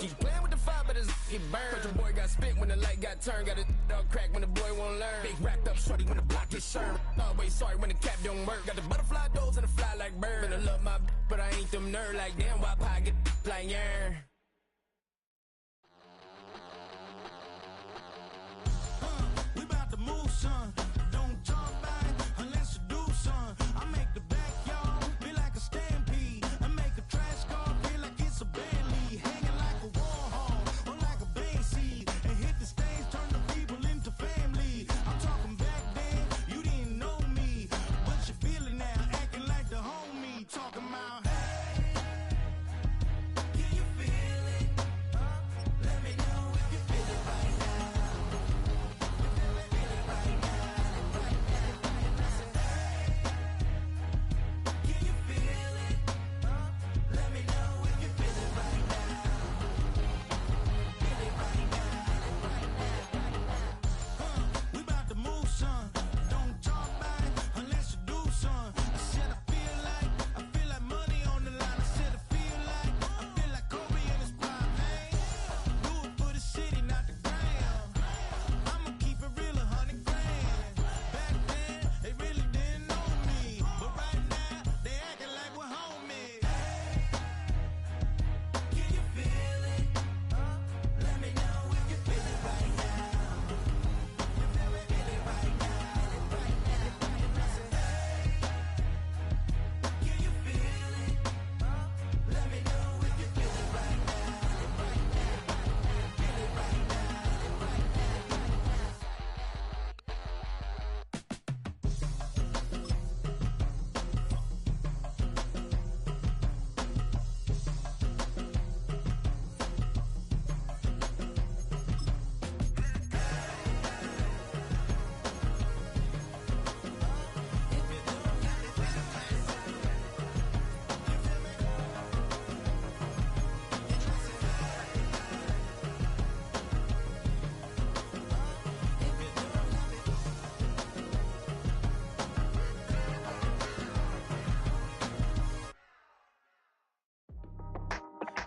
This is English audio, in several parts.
Keep playing with the fire, but it's get burned. But your boy got spit when the light got turned. Got a dog crack when the boy won't learn. Big wrapped up shorty when the block gets shurned. Always sorry when the cap don't work. Got the butterfly doors and the fly like bird. And I love my but I ain't them nerd like damn. Why pie get like yarn? We about to move, son. Don't talk about it unless you do, son. I make the backyard feel like a stampede. I make a trash car feel like it's a Bentley. Hanging like a Warhol or like a Banksy. And hit the stage, turn the people into family. I'm talking back then, you didn't know me. But you feel it now, acting like the homie. Talking about, hey, can you feel it? Let me know if you feel it right now.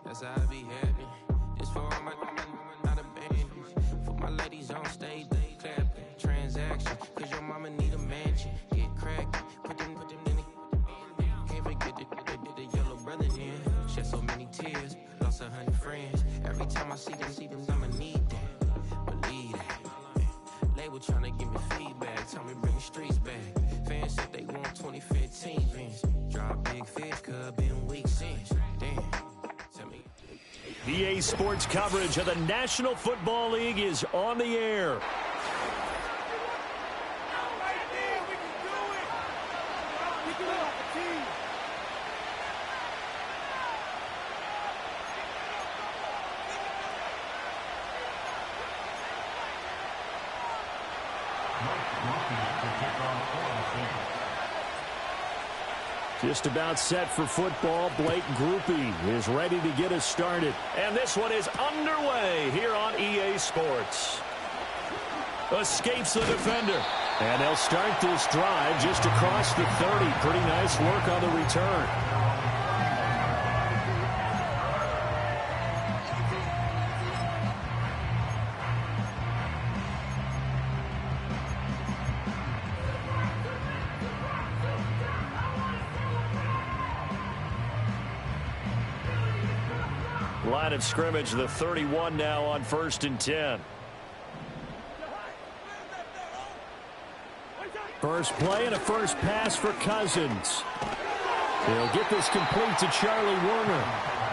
That's how I be happening. This for all my not abandoned. For my ladies on stage, they clapping. Transaction, cause your mama need a mansion. Get crackin', put them in the. Can't forget the yellow brother in. Shed so many tears, lost 100 friends. Every time I see them, I'ma need that. Believe that. Label tryna give me feedback, tell me bring the streets back. Fans said they want 2015 Vince. Drop big fish, cuz been weak since. Damn. EA Sports coverage of the National Football League is on the air. Just about set for football. Blake Groupie is ready to get us started. And this one is underway here on EA Sports. Escapes the defender. And they'll start this drive just across the 30. Pretty nice work on the return. Line of scrimmage, the 31 now on 1st and 10. First play and a first pass for Cousins. He'll get this complete to Charlie Warner.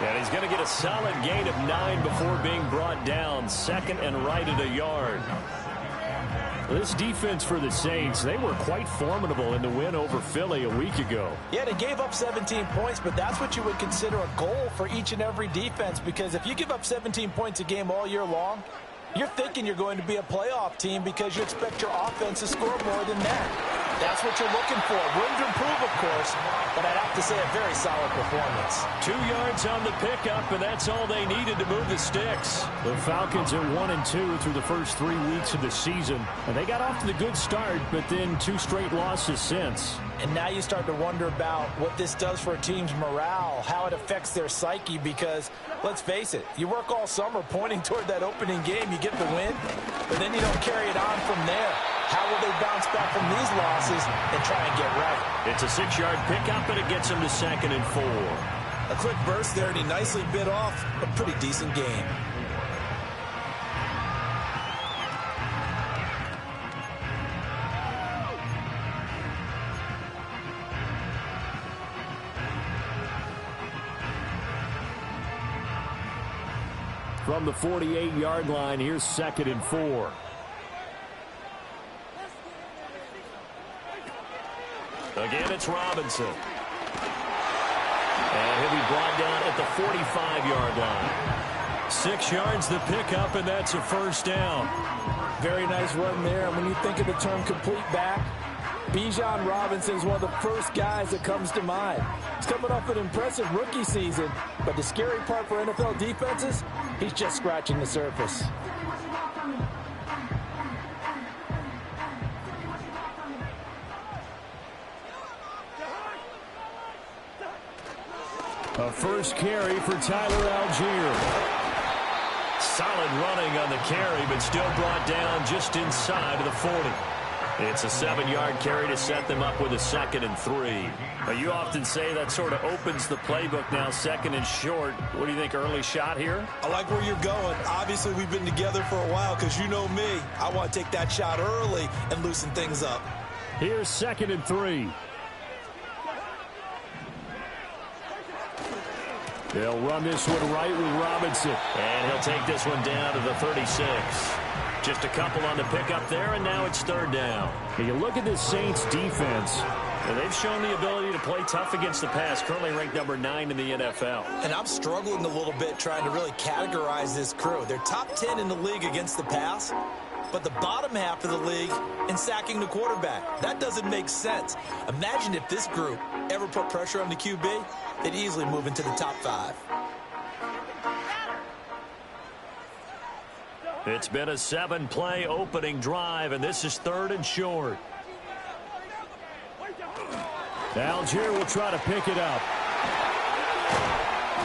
And he's going to get a solid gain of 9 before being brought down. Second and right at a yard. This defense for the Saints, they were quite formidable in the win over Philly a week ago. Yeah, they gave up 17 points, but that's what you would consider a goal for each and every defense, because if you give up 17 points a game all year long, you're thinking you're going to be a playoff team because you expect your offense to score more than that. That's what you're looking for. Room to improve, of course, but I'd have to say a very solid performance. 2 yards on the pickup, and that's all they needed to move the sticks. The Falcons are 1-2 through the first 3 weeks of the season, and they got off to the good start, but then 2 straight losses since. And now you start to wonder about what this does for a team's morale, how it affects their psyche, because, let's face it, you work all summer pointing toward that opening game, you get the win, but then you don't carry it on from there. How will they bounce back from these losses and try and get right? It's a 6-yard pickup, and it gets them to 2nd and 4. A quick burst there, and he nicely bit off a pretty decent gain. From the 48-yard line, here's 2nd and 4. Again, it's Robinson. And he'll be brought down at the 45-yard line. 6 yards the pickup, and that's a first down. Very nice run there. And when you think of the term complete back, Bijan Robinson is one of the first guys that comes to mind. He's coming off an impressive rookie season, but the scary part for NFL defenses, he's just scratching the surface. A first carry for Tyler Algier. Solid running on the carry, but still brought down just inside of the 40. It's a 7-yard carry to set them up with a 2nd and 3. But you often say that sort of opens the playbook now, 2nd and short. What do you think, early shot here? I like where you're going. Obviously, we've been together for a while because you know me. I want to take that shot early and loosen things up. Here's 2nd and 3. They'll run this one right with Robinson. And he'll take this one down to the 36. Just a couple on the pickup there, and now it's 3rd down. And you look at this Saints defense, and they've shown the ability to play tough against the pass, currently ranked number 9 in the NFL. And I'm struggling a little bit trying to really categorize this crew. They're top 10 in the league against the pass, but the bottom half of the league in sacking the quarterback. That doesn't make sense. Imagine if this group ever put pressure on the QB, they'd easily move into the top 5. It's been a 7-play opening drive, and this is 3rd and short. Algier will try to pick it up.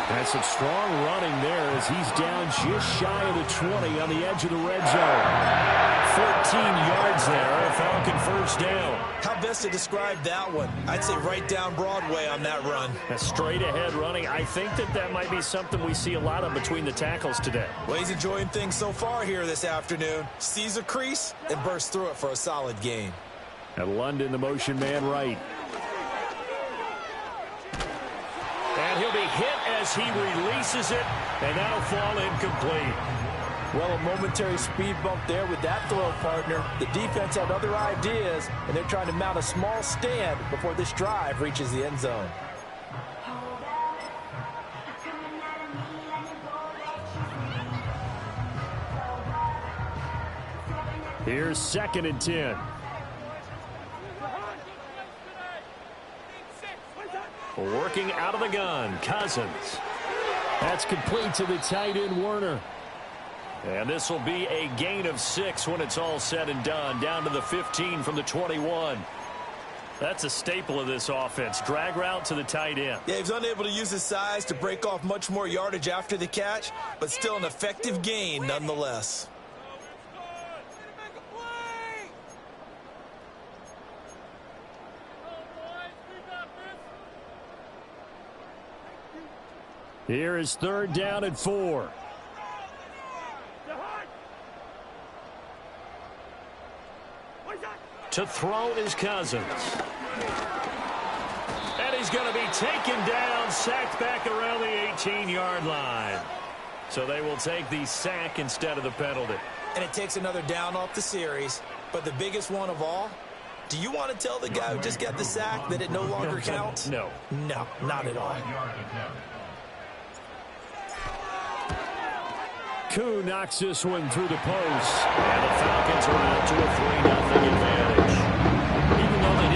That's some strong running there as he's down just shy of the 20 on the edge of the red zone. 14 yards there, a Falcon first down. How best to describe that one? I'd say right down Broadway on that run. A straight ahead running. I think that might be something we see a lot of between the tackles today. Well, he's enjoying things so far here this afternoon. Sees a crease and bursts through it for a solid gain. And London, the motion man right. And he'll be hit as he releases it, and that'll fall incomplete. Well, a momentary speed bump there with that throw, partner. The defense had other ideas, and they're trying to mount a small stand before this drive reaches the end zone. Here's 2nd and 10. Working out of the gun, Cousins. That's complete to the tight end, Werner. And this will be a gain of 6 when it's all said and done, down to the 15 from the 21. That's a staple of this offense, drag route to the tight end. Yeah, he's unable to use his size to break off much more yardage after the catch, but still an effective gain nonetheless. Here is 3rd down and 4. To throw is Cousins. And he's going to be taken down, sacked back around the 18-yard line. So they will take the sack instead of the penalty. And it takes another down off the series. But the biggest one of all, do you want to tell the guy who just got the sack that it no longer counts? No. No, not at all. Koo knocks this one through the post. And the Falcons are out to a 3-0 advantage. Even though they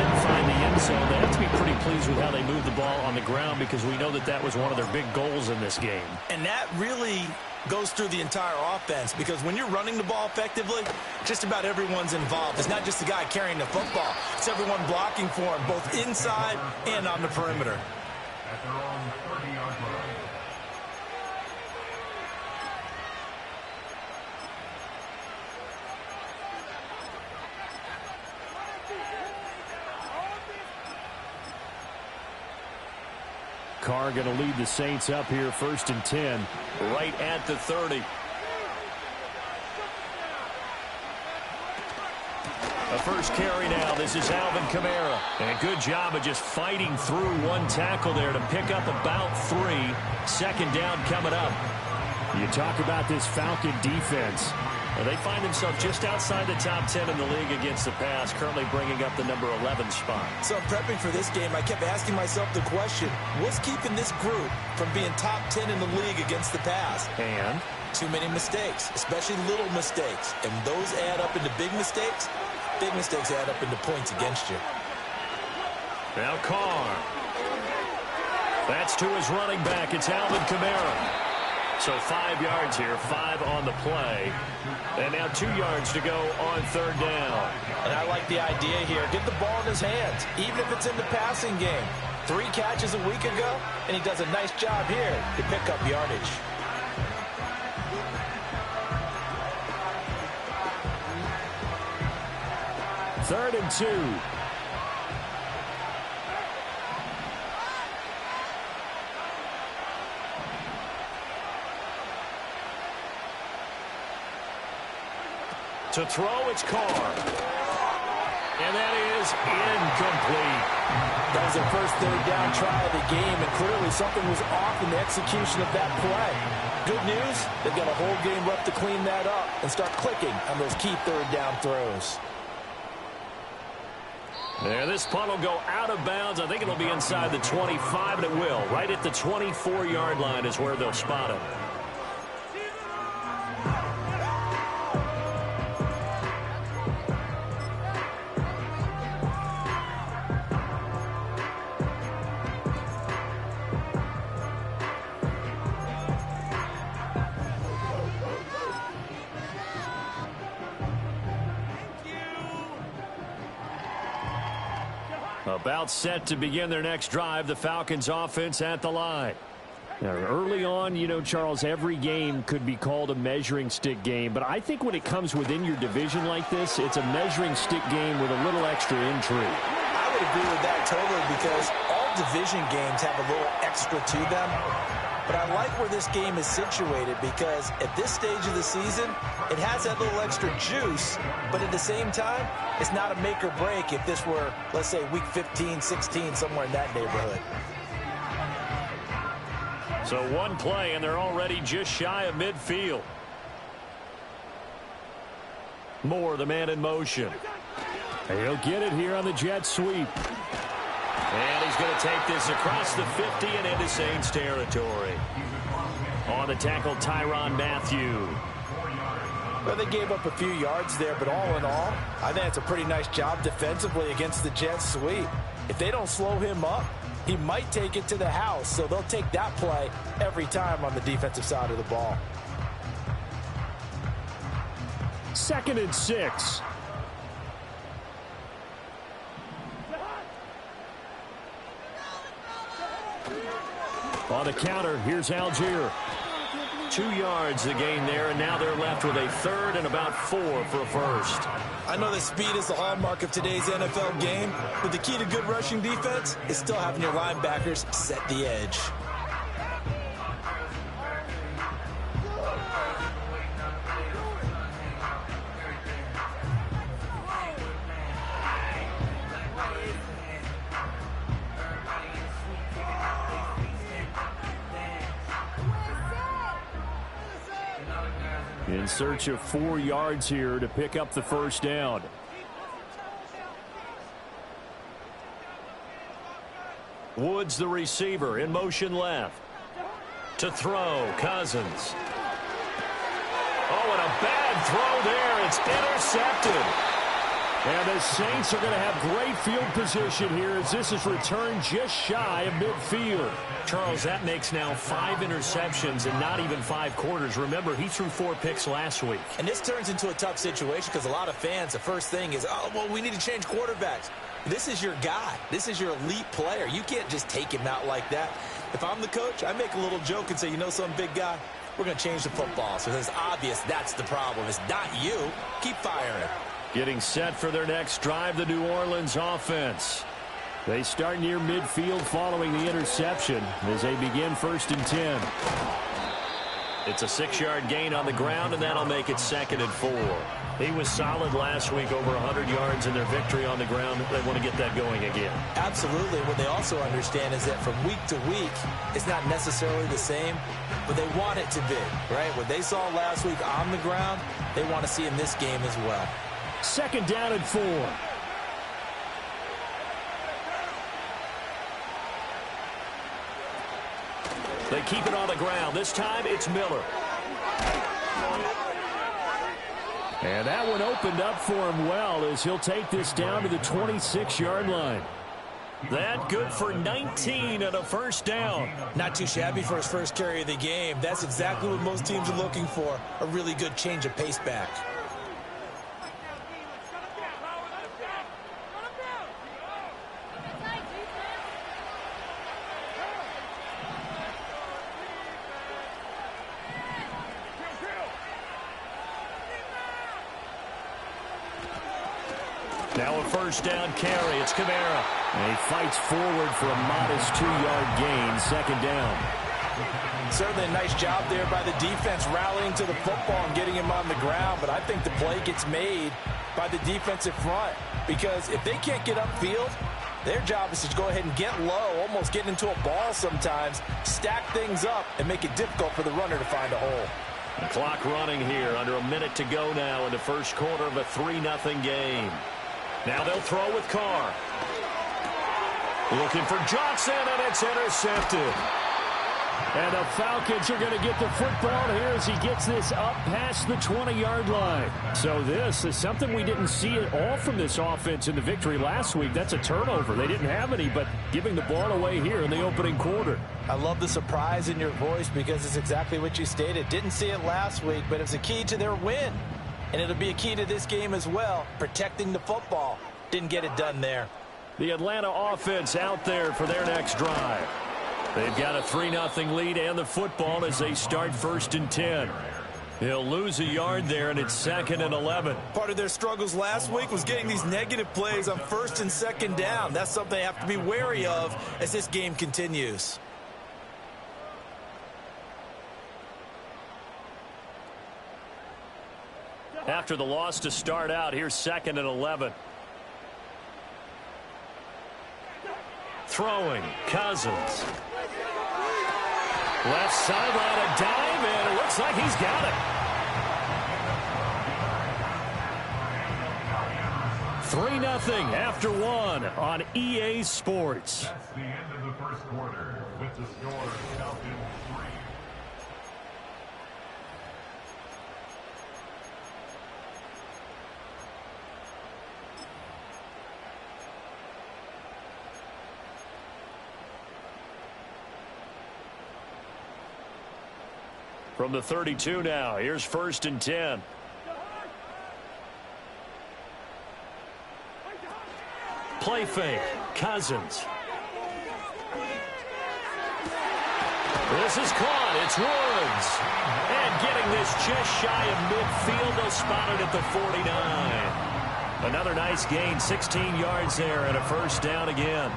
So they have to be pretty pleased with how they moved the ball on the ground because we know that that was one of their big goals in this game. And that really goes through the entire offense because when you're running the ball effectively, just about everyone's involved. It's not just the guy carrying the football. It's everyone blocking for him, both inside and on the perimeter. Carr going to lead the Saints up here, 1st and 10, right at the 30. A first carry now. This is Alvin Kamara. And a good job of just fighting through one tackle there to pick up about 3. 2nd down coming up. You talk about this Falcon defense. They find themselves just outside the top 10 in the league against the pass, currently bringing up the number 11 spot. So prepping for this game, I kept asking myself the question, what's keeping this group from being top 10 in the league against the pass? And? Too many mistakes, especially little mistakes. And those add up into big mistakes. Big mistakes add up into points against you. Now Carr. That's to his running back. It's Alvin Kamara. So 5 yards here, 5 on the play. And now 2 yards to go on 3rd down. And I like the idea here. Get the ball in his hands, even if it's in the passing game. 3 catches a week ago, and he does a nice job here to pick up yardage. Third and 2. To throw, it's Carr. And that is incomplete. That was their first 3rd down try of the game, and clearly something was off in the execution of that play. Good news, they've got a whole game left to clean that up and start clicking on those key 3rd down throws. There, this punt will go out of bounds. I think it'll be inside the 25, and it will. Right at the 24-yard line is where they'll spot it. About set to begin their next drive, the Falcons offense at the line. Now, early on, you know, Charles, every game could be called a measuring stick game, but I think when it comes within your division like this, it's a measuring stick game with a little extra intrigue. I would agree with that totally because all division games have a little extra to them. But I like where this game is situated because at this stage of the season, it has that little extra juice, but at the same time, it's not a make or break if this were, let's say, week 15, 16, somewhere in that neighborhood. So one play, and they're already just shy of midfield. Moore, the man in motion. And he'll get it here on the jet sweep. And he's going to take this across the 50 and into Saints territory. On the tackle, Tyrann Mathieu. Well, they gave up a few yards there, but all in all, I think it's a pretty nice job defensively against the jet sweep. If they don't slow him up, he might take it to the house, so they'll take that play every time on the defensive side of the ball. 2nd and 6. On the counter, here's Algier. 2 yards the gain there, and now they're left with a 3rd and about 4 for a first. I know that speed is the hallmark of today's NFL game, but the key to good rushing defense is still having your linebackers set the edge. In search of 4 yards here to pick up the first down. Woods, the receiver, in motion left. To throw, Cousins. Oh, and a bad throw there. It's intercepted. And the Saints are going to have great field position here as this is returned just shy of midfield. Charles, that makes now 5 interceptions in not even 5 quarters. Remember, he threw 4 picks last week. And this turns into a tough situation because a lot of fans, the first thing is, oh, well, we need to change quarterbacks. This is your guy. This is your elite player. You can't just take him out like that. If I'm the coach, I make a little joke and say, you know, some big guy, we're going to change the football. So it's obvious that's the problem. It's not you. Keep firing. Getting set for their next drive, the New Orleans offense. They start near midfield following the interception as they begin 1st and 10. It's a 6-yard gain on the ground, and that'll make it 2nd and 4. He was solid last week, over 100 yards in their victory on the ground. They want to get that going again. Absolutely. What they also understand is that from week to week, it's not necessarily the same, but they want it to be, right? What they saw last week on the ground, they want to see in this game as well. 2nd down and 4. They keep it on the ground. This time it's Miller. And that one opened up for him well as he'll take this down to the 26-yard line. That good for 19 and a 1st down. Not too shabby for his first carry of the game. That's exactly what most teams are looking for, a really good change of pace back. Now a 1st down carry. It's Kamara. And he fights forward for a modest 2-yard gain. 2nd down. Certainly a nice job there by the defense rallying to the football and getting him on the ground. But I think the play gets made by the defensive front. Because if they can't get upfield, their job is to go ahead and get low, almost get into a ball sometimes, stack things up, and make it difficult for the runner to find a hole. The clock running here. Under a minute to go now in the 1st quarter of a 3-0 game. Now they'll throw with Carr. Looking for Johnson, and it's intercepted. And the Falcons are going to get the football here as he gets this up past the 20-yard line. So this is something we didn't see at all from this offense in the victory last week. That's a turnover. They didn't have any, but giving the ball away here in the opening quarter. I love the surprise in your voice because it's exactly what you stated. Didn't see it last week, but it's a key to their win. And it'll be a key to this game as well, protecting the football. Didn't get it done there. The Atlanta offense out there for their next drive. They've got a 3-0 lead and the football as they start 1st and 10. He'll lose a yard there, and it's 2nd and 11. Part of their struggles last week was getting these negative plays on 1st and 2nd down. That's something they have to be wary of as this game continues. After the loss to start out, here's 2nd and 11. Throwing, Cousins. Left sideline, a dive, and it looks like he's got it. 3-0 after 1 on EA Sports. That's the end of the 1st quarter with the score Falcons 3. From the 32 now, here's 1st and 10. Play fake, Cousins. This is caught, it's Woods. And getting this just shy of midfield, they'll spot it at the 49. Another nice gain, 16 yards there and a 1st down again.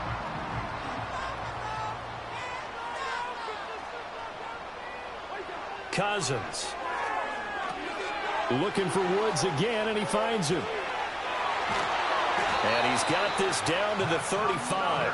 Cousins. Looking for Woods again, and he finds him. And he's got this down to the 35.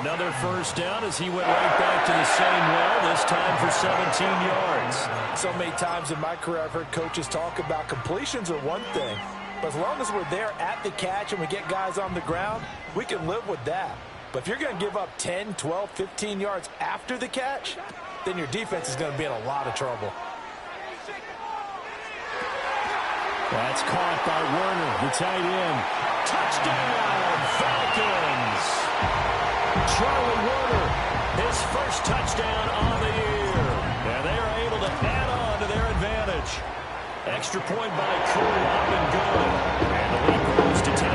Another 1st down as he went right back to the same well, this time for 17 yards. So many times in my career I've heard coaches talk about completions are one thing, but as long as we're there at the catch and we get guys on the ground, we can live with that. But if you're going to give up 10, 12, 15 yards after the catch, then your defense is going to be in a lot of trouble. That's caught by Werner, the tight end. Touchdown, Falcons! Charlie Werner, his first touchdown on the year. And they are able to add on to their advantage. Extra point by Cooper up and good. And the lead grows to 10-0.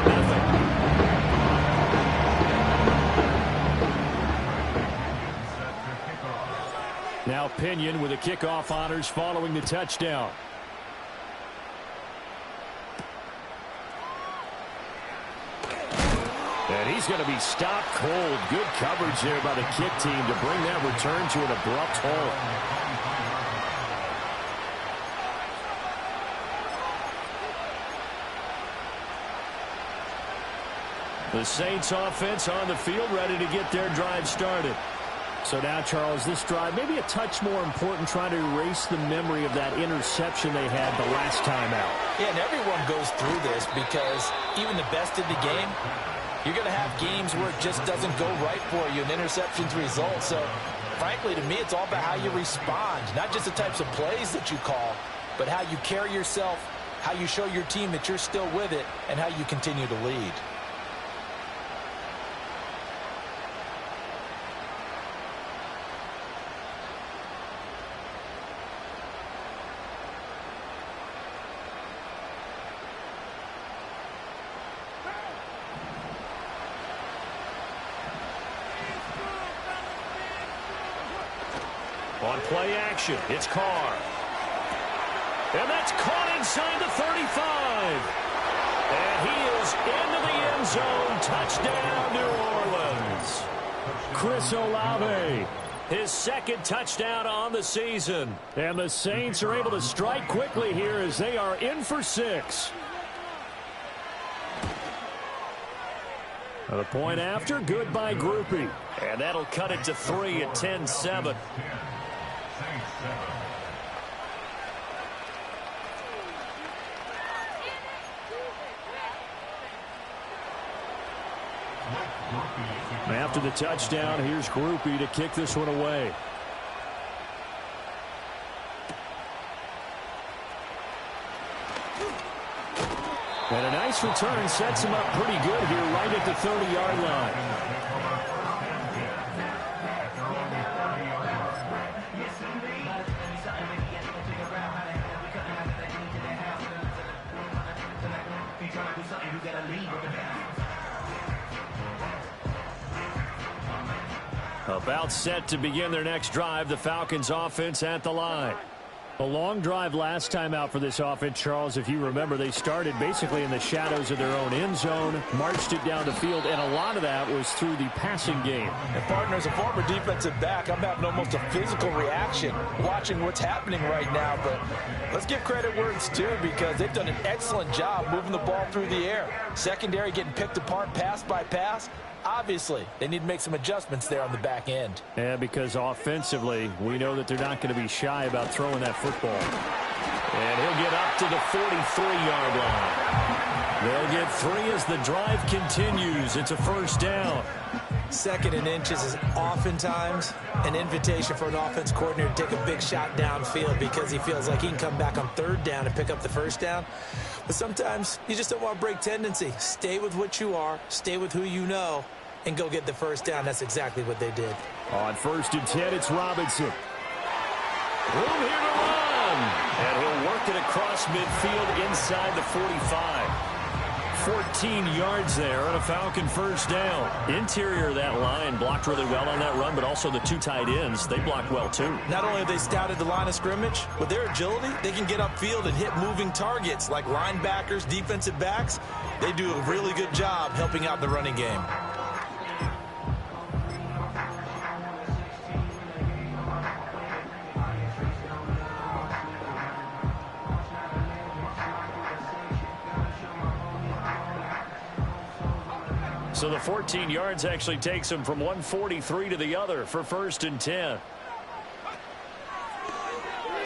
Now Pinion with the kickoff honors following the touchdown. And he's going to be stopped cold. Good coverage there by the kick team to bring that return to an abrupt halt. The Saints offense on the field, ready to get their drive started. So now, Charles, this drive maybe a touch more important, trying to erase the memory of that interception they had the last time out. Yeah, and everyone goes through this because even the best in the game, you're going to have games where it just doesn't go right for you, and interceptions result. So, frankly, to me, it's all about how you respond, not just the types of plays that you call, but how you carry yourself, how you show your team that you're still with it, and how you continue to lead. On play action, it's Carr. And that's caught inside the 35. And he is into the end zone. Touchdown, New Orleans. Chris Olave, his second touchdown on the season. And the Saints are able to strike quickly here as they are in for 6. The point after, good by Groupie. And that'll cut it to 3 at 10-7. After the touchdown, here's Groupie to kick this one away. And a nice return sets him up pretty good here right at the 30-yard line. About set to begin their next drive, the Falcons offense at the line. A long drive last time out for this offense, Charles. If you remember, they started basically in the shadows of their own end zone, marched it down the field, and a lot of that was through the passing game. And partner, as a former defensive back, I'm having almost a physical reaction watching what's happening right now. But let's give credit where it's due, because they've done an excellent job moving the ball through the air. Secondary getting picked apart pass by pass. Obviously, they need to make some adjustments there on the back end. Yeah, because offensively, we know that they're not going to be shy about throwing that football. And he'll get up to the 43-yard line. They'll get 3 as the drive continues. It's a first down. 2nd and inches is oftentimes an invitation for an offense coordinator to take a big shot downfield because he feels like he can come back on 3rd down and pick up the first down. But sometimes you just don't want to break tendency. Stay with what you are, stay with who you know, and go get the first down. That's exactly what they did. On 1st and 10, it's Robinson. Room here to run. And he'll work it across midfield inside the 45. 14 yards there and a Falcon first down. Interior of that line blocked really well on that run, but also the 2 tight ends, they blocked well too. Not only have they scouted the line of scrimmage, with their agility, they can get upfield and hit moving targets like linebackers, defensive backs. They do a really good job helping out the running game. So the 14 yards actually takes him from 143 to the other for 1st and 10.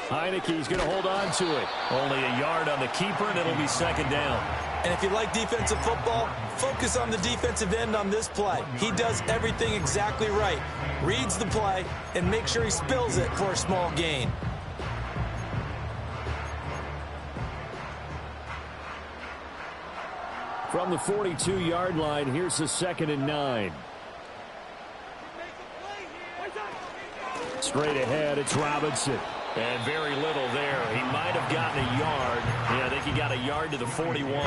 Heineke's going to hold on to it. Only a yard on the keeper, and it'll be 2nd down. And if you like defensive football, focus on the defensive end on this play. He does everything exactly right. Reads the play and makes sure he spills it for a small gain. From the 42-yard line, here's the 2nd and 9. Straight ahead, it's Robinson. And very little there. He might have gotten a yard. Yeah, I think he got a yard to the 41.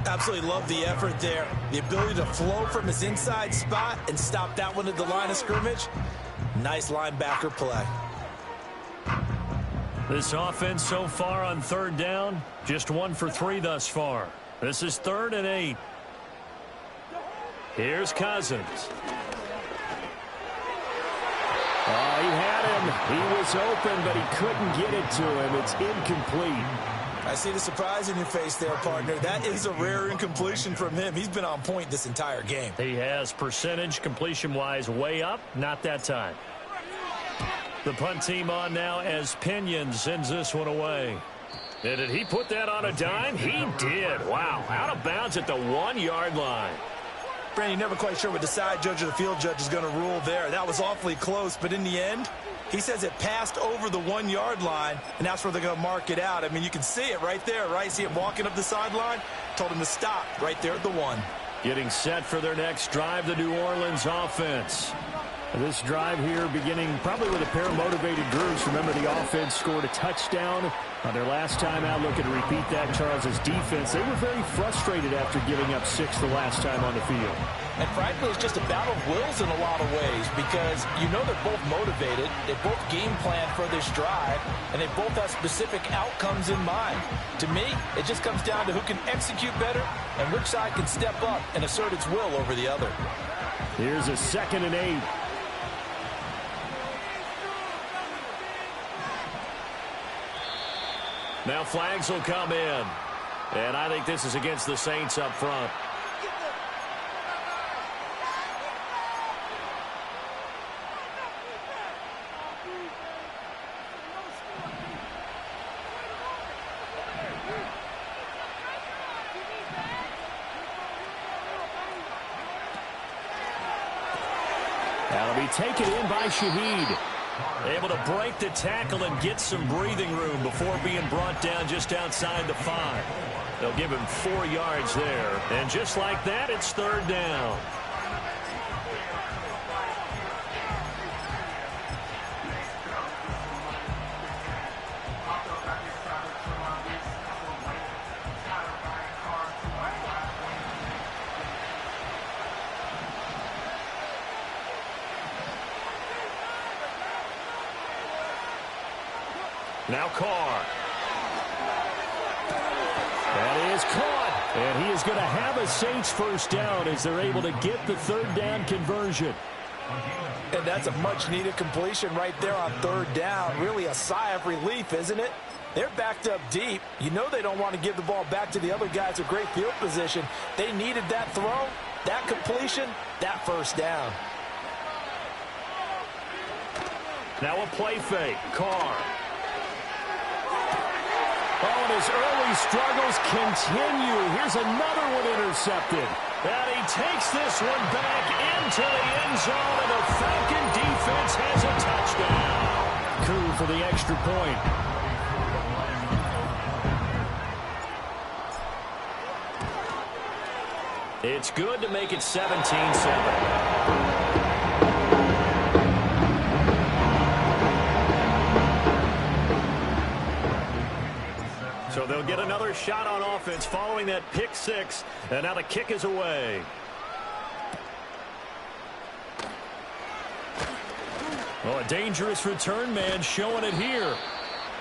Absolutely love the effort there. The ability to flow from his inside spot and stop that one at the line of scrimmage. Nice linebacker play. This offense so far on 3rd down, just 1 for 3 thus far. This is 3rd and 8. Here's Cousins. Oh, he had him. He was open, but he couldn't get it to him. It's incomplete. I see the surprise in your face there, partner. That is a rare incompletion from him. He's been on point this entire game. He has percentage completion-wise way up. Not that time. The punt team on now as Pinion sends this one away. And did he put that on a dime? He did. Wow. Out of bounds at the 1-yard line. Brandon, you're never quite sure what the side judge or the field judge is going to rule there. That was awfully close, but in the end, he says it passed over the 1-yard line, and that's where they're going to mark it out. I mean, you can see it right there, right? See him walking up the sideline? Told him to stop right there at the 1. Getting set for their next drive, the New Orleans offense. This drive here beginning probably with a pair of motivated groups. Remember, the offense scored a touchdown on their last time out. Looking to repeat that, Charles' defense. They were very frustrated after giving up 6 the last time on the field. And frankly, it's just a battle of wills in a lot of ways because you know they're both motivated. They both game plan for this drive, and they both have specific outcomes in mind. To me, it just comes down to who can execute better and which side can step up and assert its will over the other. Here's a 2nd and 8. Now flags will come in. And I think this is against the Saints up front. That'll be taken in by Shaheed. Able to break the tackle and get some breathing room before being brought down just outside the 5. They'll give him 4 yards there. And just like that, it's 3rd down. Now Carr. That is caught. And he is going to have a Saints 1st down as they're able to get the 3rd down conversion. And that's a much-needed completion right there on 3rd down. Really a sigh of relief, isn't it? They're backed up deep. You know they don't want to give the ball back to the other guys with great field position. They needed that throw, that completion, that 1st down. Now a play fake. Carr. Oh, and his early struggles continue. Here's another one intercepted. And he takes this one back into the end zone, and the Falcon defense has a touchdown. Coup for the extra point. It's good to make it 17-7. So they'll get another shot on offense following that pick 6. And now the kick is away. Oh, a dangerous return man showing it here.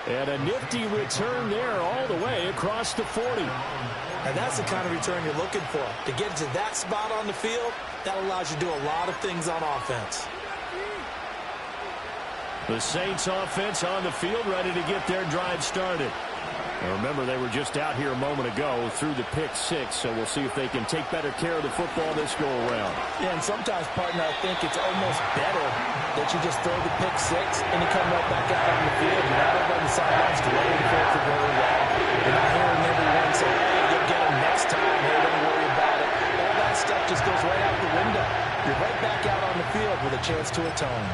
And a nifty return there all the way across the 40. And that's the kind of return you're looking for. To get to that spot on the field, that allows you to do a lot of things on offense. The Saints offense on the field ready to get their drive started. Now remember, they were just out here a moment ago through the pick 6, so we'll see if they can take better care of the football this go-around. Yeah, and sometimes, partner, I think it's almost better that you just throw the pick 6 and you come right back out on the field. You're not over on the sidelines waiting for it to go well. You're not hearing everyone say, hey, you'll get them next time. Hey, don't worry about it. All that stuff just goes right out the window. You're right back out on the field with a chance to atone.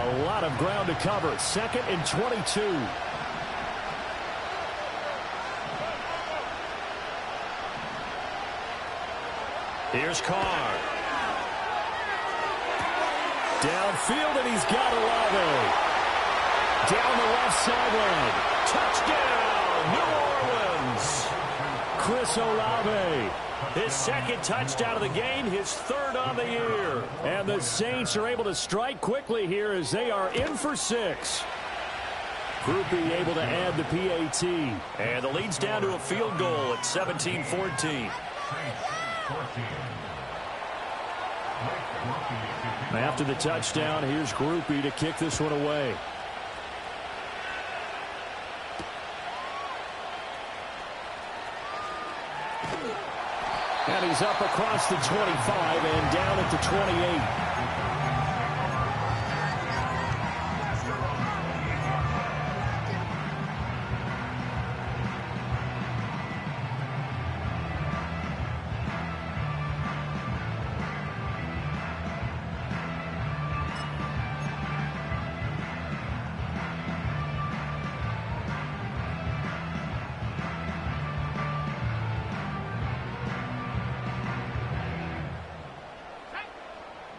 A lot of ground to cover. 2nd and 22. Here's Carr. Downfield, and he's got Olave. Down the left sideline. Touchdown, New Orleans. Chris Olave. His 2nd touchdown of the game, his 3rd on the year. And the Saints are able to strike quickly here as they are in for 6. Groupie able to add the PAT. And the lead's down to a field goal at 17-14. After the touchdown, here's Groupie to kick this one away. And he's up across the 25 and down at the 28.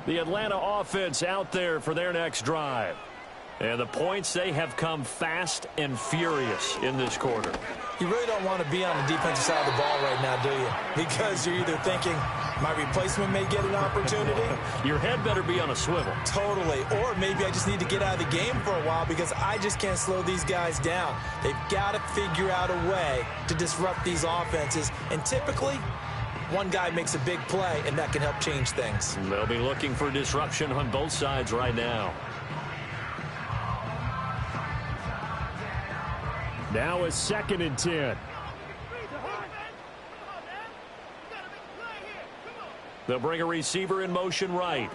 The Atlanta offense out there for their next drive. And the points, they have come fast and furious in this quarter. You really don't want to be on the defensive side of the ball right now, do you? Because you're either thinking, my replacement may get an opportunity. Your head better be on a swivel. Totally. Or maybe I just need to get out of the game for a while because I just can't slow these guys down. They've got to figure out a way to disrupt these offenses. And typically, one guy makes a big play, and that can help change things. They'll be looking for disruption on both sides right now. Now a 2nd and 10. They'll bring a receiver in motion right.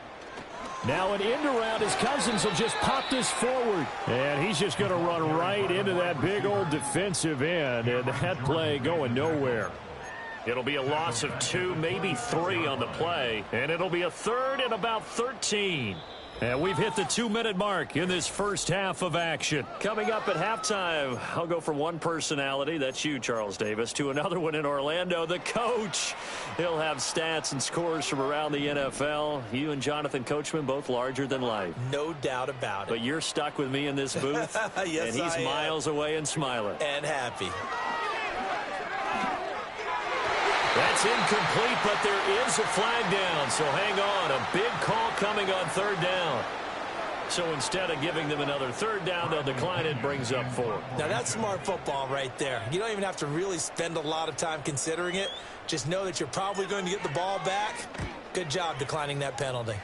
Now an end around as Cousins will just pop this forward. And he's just going to run right into that big old defensive end. And that play going nowhere. It'll be a loss of 2, maybe 3 on the play. And it'll be a 3rd and about 13. And we've hit the 2-minute mark in this first half of action. Coming up at halftime, I'll go from one personality, that's you, Charles Davis, to another one in Orlando, the coach. He'll have stats and scores from around the NFL. You and Jonathan Coachman, both larger than life. No doubt about it. But you're stuck with me in this booth. Yes, and he's miles away and smiling. And happy. That's incomplete, but there is a flag down, so hang on. A big call coming on 3rd down. So instead of giving them another 3rd down, they'll decline it, brings up 4. Now that's smart football right there. You don't even have to really spend a lot of time considering it. Just know that you're probably going to get the ball back. Good job declining that penalty.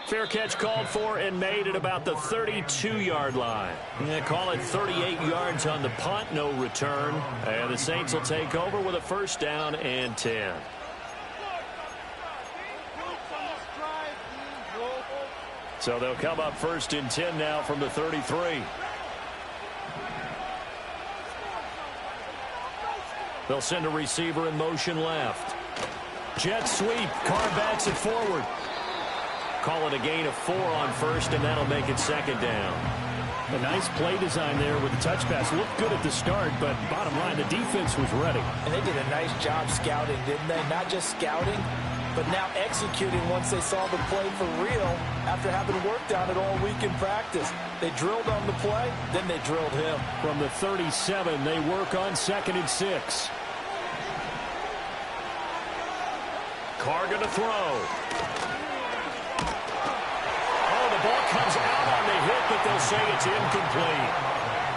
Fair catch called for and made at about the 32-yard line. Yeah, call it 38 yards on the punt, no return. And the Saints will take over with a 1st down and 10. So they'll come up 1st and 10 now from the 33. They'll send a receiver in motion left. Jet sweep. Carr backs it forward. Call it a gain of 4 on 1st, and that'll make it 2nd down. A nice play design there with the touch pass. Looked good at the start, but bottom line, the defense was ready. And they did a nice job scouting, didn't they? Not just scouting, but now executing once they saw the play for real after having worked on it all week in practice. They drilled on the play, then they drilled him. From the 37, they work on 2nd and 6. Carr going to throw. The ball comes out on the hit, but they'll say it's incomplete.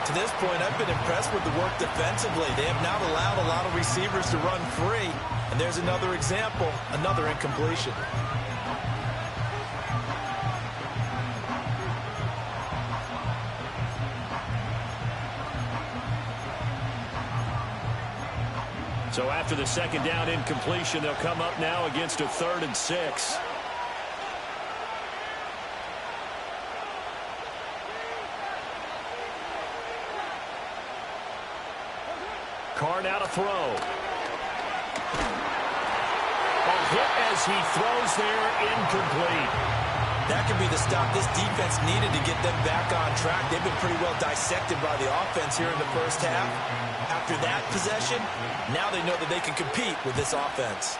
To this point, I've been impressed with the work defensively. They have not allowed a lot of receivers to run free. And there's another example, another incompletion. So after the 2nd down incompletion, they'll come up now against a 3rd and 6. Carr now to throw. A hit as he throws there, incomplete. That could be the stop this defense needed to get them back on track. They've been pretty well dissected by the offense here in the first half. After that possession, now they know that they can compete with this offense.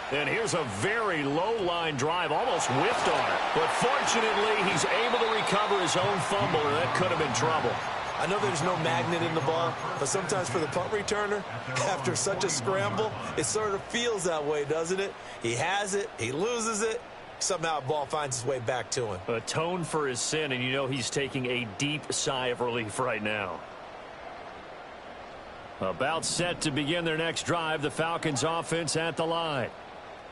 And here's a very low-line drive, almost whiffed on it. But fortunately, he's able to recover his own fumble, and that could have been trouble. I know there's no magnet in the ball, but sometimes for the punt returner, after such a scramble, it sort of feels that way, doesn't it? He has it, he loses it, somehow the ball finds its way back to him. Atone for his sin, and you know he's taking a deep sigh of relief right now. About set to begin their next drive, the Falcons offense at the line.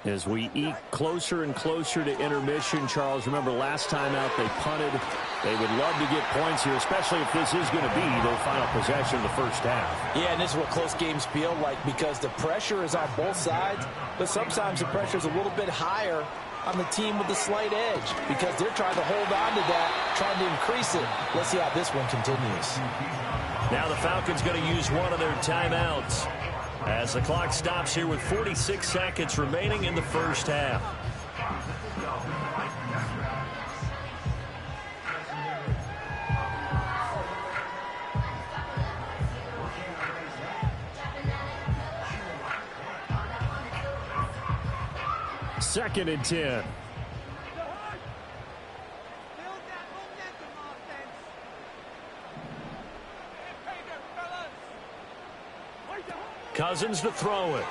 As we eke closer and closer to intermission, Charles, remember last time out they punted. They would love to get points here, especially if this is going to be their final possession of the first half. Yeah, and this is what close games feel like because the pressure is on both sides, but sometimes the pressure is a little bit higher on the team with the slight edge because they're trying to hold on to that, trying to increase it. Let's see how this one continues. Now the Falcons going to use one of their timeouts as the clock stops here with 46 seconds remaining in the first half. Second and 10. Cousins to throw it.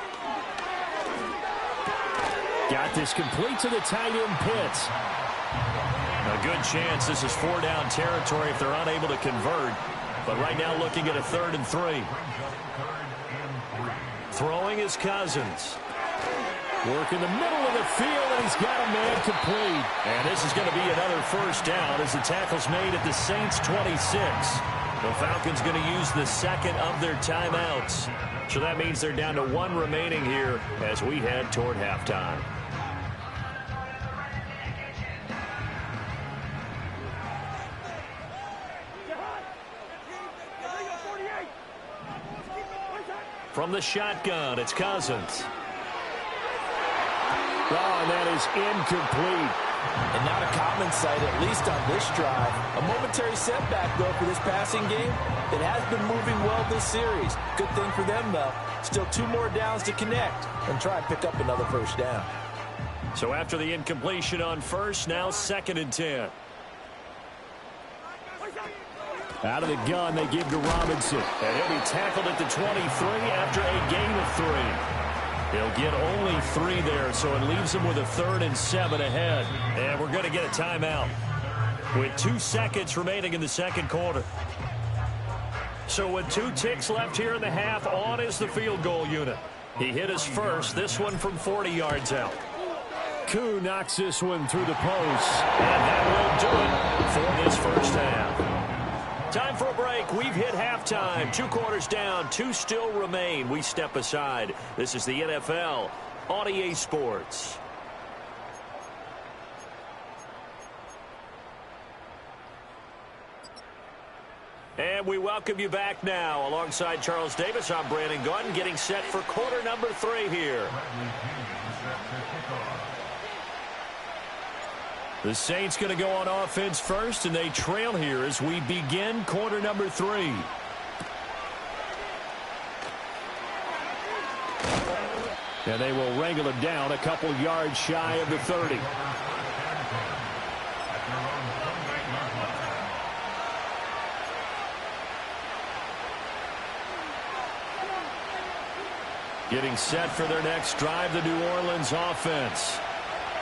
Got this complete to the tight end Pitts. A good chance this is 4-down territory if they're unable to convert. But right now looking at a 3rd and 3. Throwing is Cousins. Work in the middle of the field, and he's got a man complete. And this is going to be another first down as the tackle's made at the Saints 26. The Falcons going to use the second of their timeouts. So that means they're down to 1 remaining here as we head toward halftime. From the shotgun, it's Cousins. Oh, and that is incomplete. And not a common sight, at least on this drive. A momentary setback, though, for this passing game. It has been moving well this series. Good thing for them, though. Still 2 more downs to connect and try and pick up another first down. So after the incompletion on first, now 2nd and 10. Out of the gun, they give to Robinson. And he'll be tackled at the 23 after a gain of 3. He'll get only 3 there, so it leaves him with a 3rd and 7 ahead. And we're going to get a timeout with 2 seconds remaining in the second quarter. So with 2 ticks left here in the half, on is the field goal unit. He hit his first, this one from 40 yards out. Koo knocks this one through the post. And that will do it for this first half. Time for a break. We've hit halftime. 2 quarters down. 2 still remain. We step aside. This is the NFL on EA Sports. And we welcome you back now. Alongside Charles Davis, I'm Brandon Gaudin, getting set for quarter number 3 here. The Saints going to go on offense first, and they trail here as we begin quarter number 3. And they will wrangle it down a couple yards shy of the 30. Getting set for their next drive, the New Orleans offense.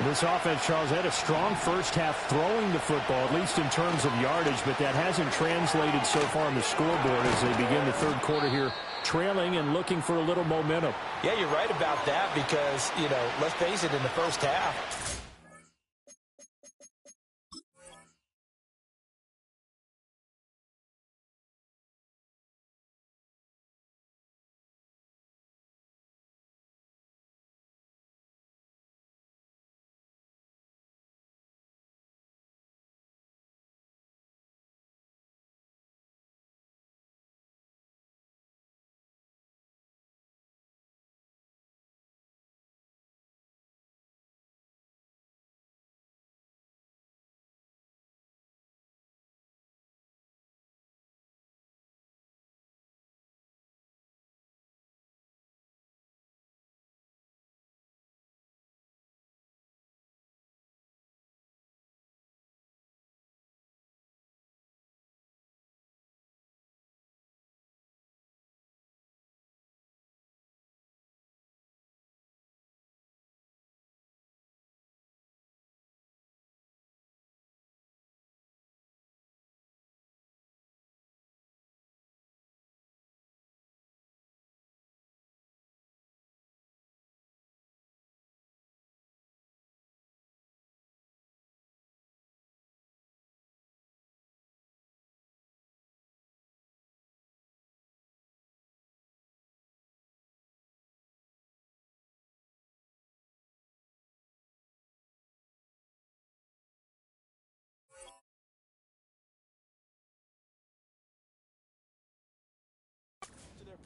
This offense, Charles, had a strong first half throwing the football, at least in terms of yardage, but that hasn't translated so far on the scoreboard as they begin the third quarter here, trailing and looking for a little momentum. Yeah, you're right about that because, let's face it, in the first half,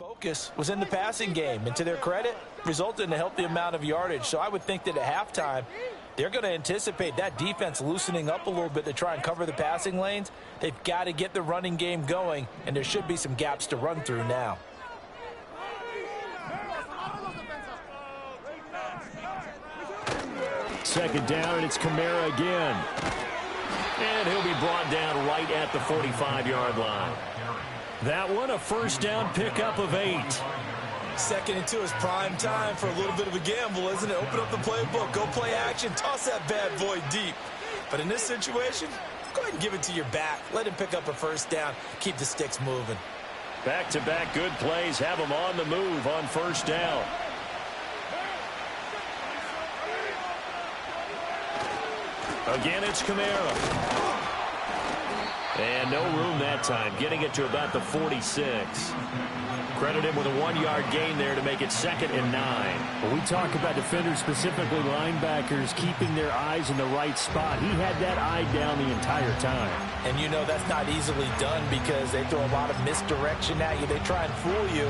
Focus was in the passing game, and to their credit, resulted in a healthy amount of yardage. So I would think that at halftime, they're going to anticipate that defense loosening up a little bit to try and cover the passing lanes. They've got to get the running game going, and there should be some gaps to run through now. Second down, and it's Kamara again. And he'll be brought down right at the 45-yard line. That one, a first down pickup of 8. 2nd and 2 is prime time for a little bit of a gamble, isn't it? Open up the playbook, go play action, toss that bad boy deep. But in this situation, go ahead and give it to your back. Let him pick up a first down, keep the sticks moving. Back-to-back good plays have him on the move on first down. Again, it's Kamara. And no room that time, getting it to about the 46. Credit him with a 1-yard gain there to make it 2nd and 9. When we talk about defenders, specifically linebackers, keeping their eyes in the right spot, he had that eye down the entire time. And you know that's not easily done because they throw a lot of misdirection at you. They try and fool you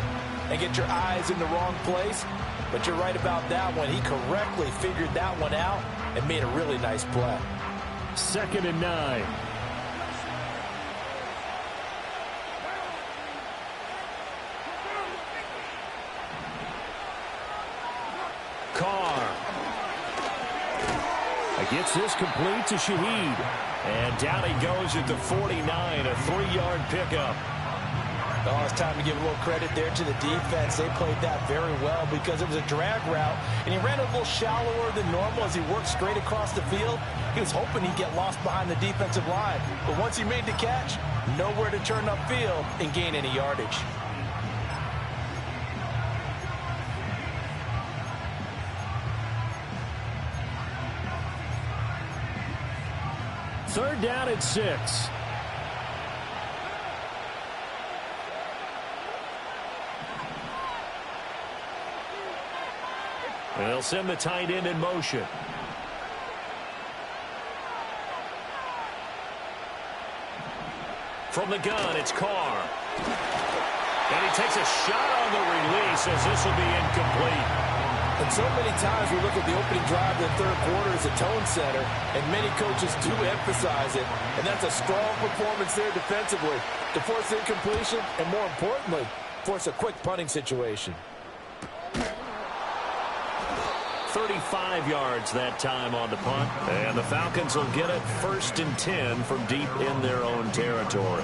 and get your eyes in the wrong place. But you're right about that one. He correctly figured that one out and made a really nice play. 2nd and 9. Carr. Gets this complete to Shaheed. And down he goes at the 49, a 3-yard pickup. Oh, it's time to give a little credit there to the defense. They played that very well because it was a drag route, and he ran a little shallower than normal as he worked straight across the field. He was hoping he'd get lost behind the defensive line. But once he made the catch, nowhere to turn upfield and gain any yardage. Third down at 6. They'll send the tight end in motion. From the gun, it's Carr. And he takes a shot on the release as this will be incomplete. And so many times we look at the opening drive of the third quarter as a tone setter, and many coaches do emphasize it. And that's a strong performance there defensively to force incompletion and, more importantly, force a quick punting situation. 35 yards that time on the punt. And the Falcons will get it 1st and 10 from deep in their own territory.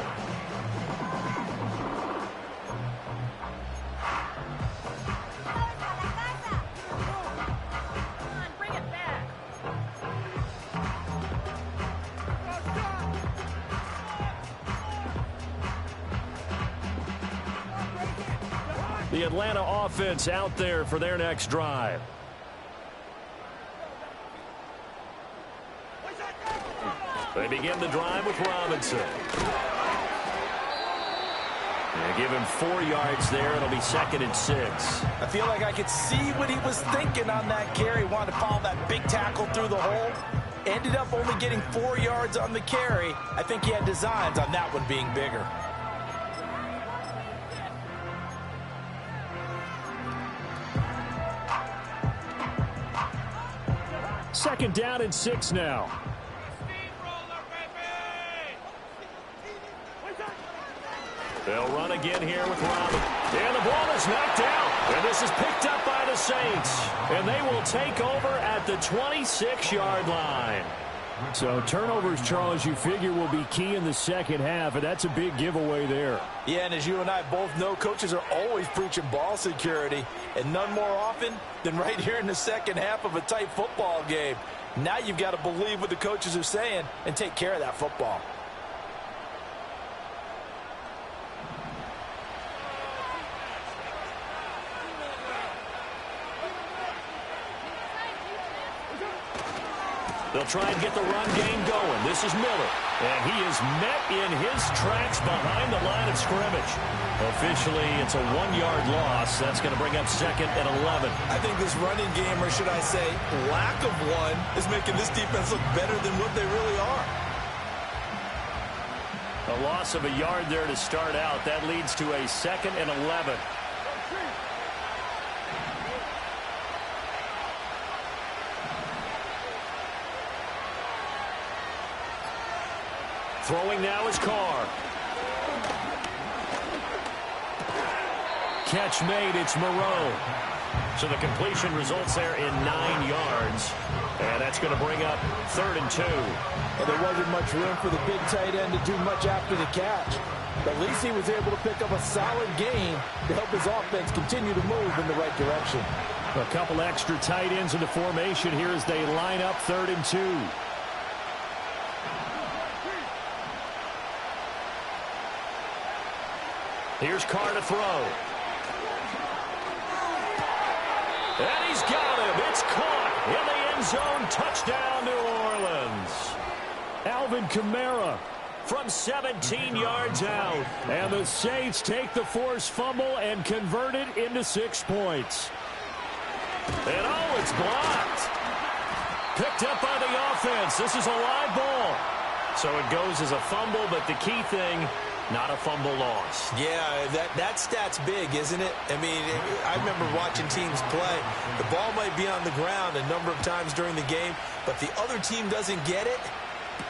The Atlanta offense out there for their next drive. They begin the drive with Robinson. They give him 4 yards there. It'll be 2nd and 6. I feel like I could see what he was thinking on that carry. Wanted to follow that big tackle through the hole. Ended up only getting 4 yards on the carry. I think he had designs on that one being bigger. Second down and 6 now. They'll run again here with Robinson. And the ball is knocked out. And this is picked up by the Saints. And they will take over at the 26-yard line. So turnovers, Charles, you figure will be key in the second half, and that's a big giveaway there. Yeah, and as you and I both know, coaches are always preaching ball security, and none more often than right here in the second half of a tight football game. Now you've got to believe what the coaches are saying and take care of that football. They'll try and get the run game going. This is Miller. And he is met in his tracks behind the line of scrimmage. Officially, it's a 1-yard loss. That's going to bring up 2nd and 11. I think this running game, or should I say lack of one, is making this defense look better than what they really are. A loss of a yard there to start out. That leads to a 2nd and 11. Throwing now is Carr. Catch made, it's Moreau. So the completion results there in 9 yards. And that's going to bring up 3rd and 2. And there wasn't much room for the big tight end to do much after the catch. But at least he was able to pick up a solid gain to help his offense continue to move in the right direction. A couple extra tight ends in the formation here as they line up 3rd and 2. Here's Carr to throw. And he's got him. It's caught in the end zone. Touchdown, New Orleans. Alvin Kamara from 17 yards out. And the Saints take the forced fumble and convert it into 6 points. And oh, it's blocked. Picked up by the offense. This is a live ball. So it goes as a fumble, but the key thing, not a fumble loss. Yeah, that stat's big, isn't it? I mean, I remember watching teams play. The ball might be on the ground a number of times during the game, but the other team doesn't get it.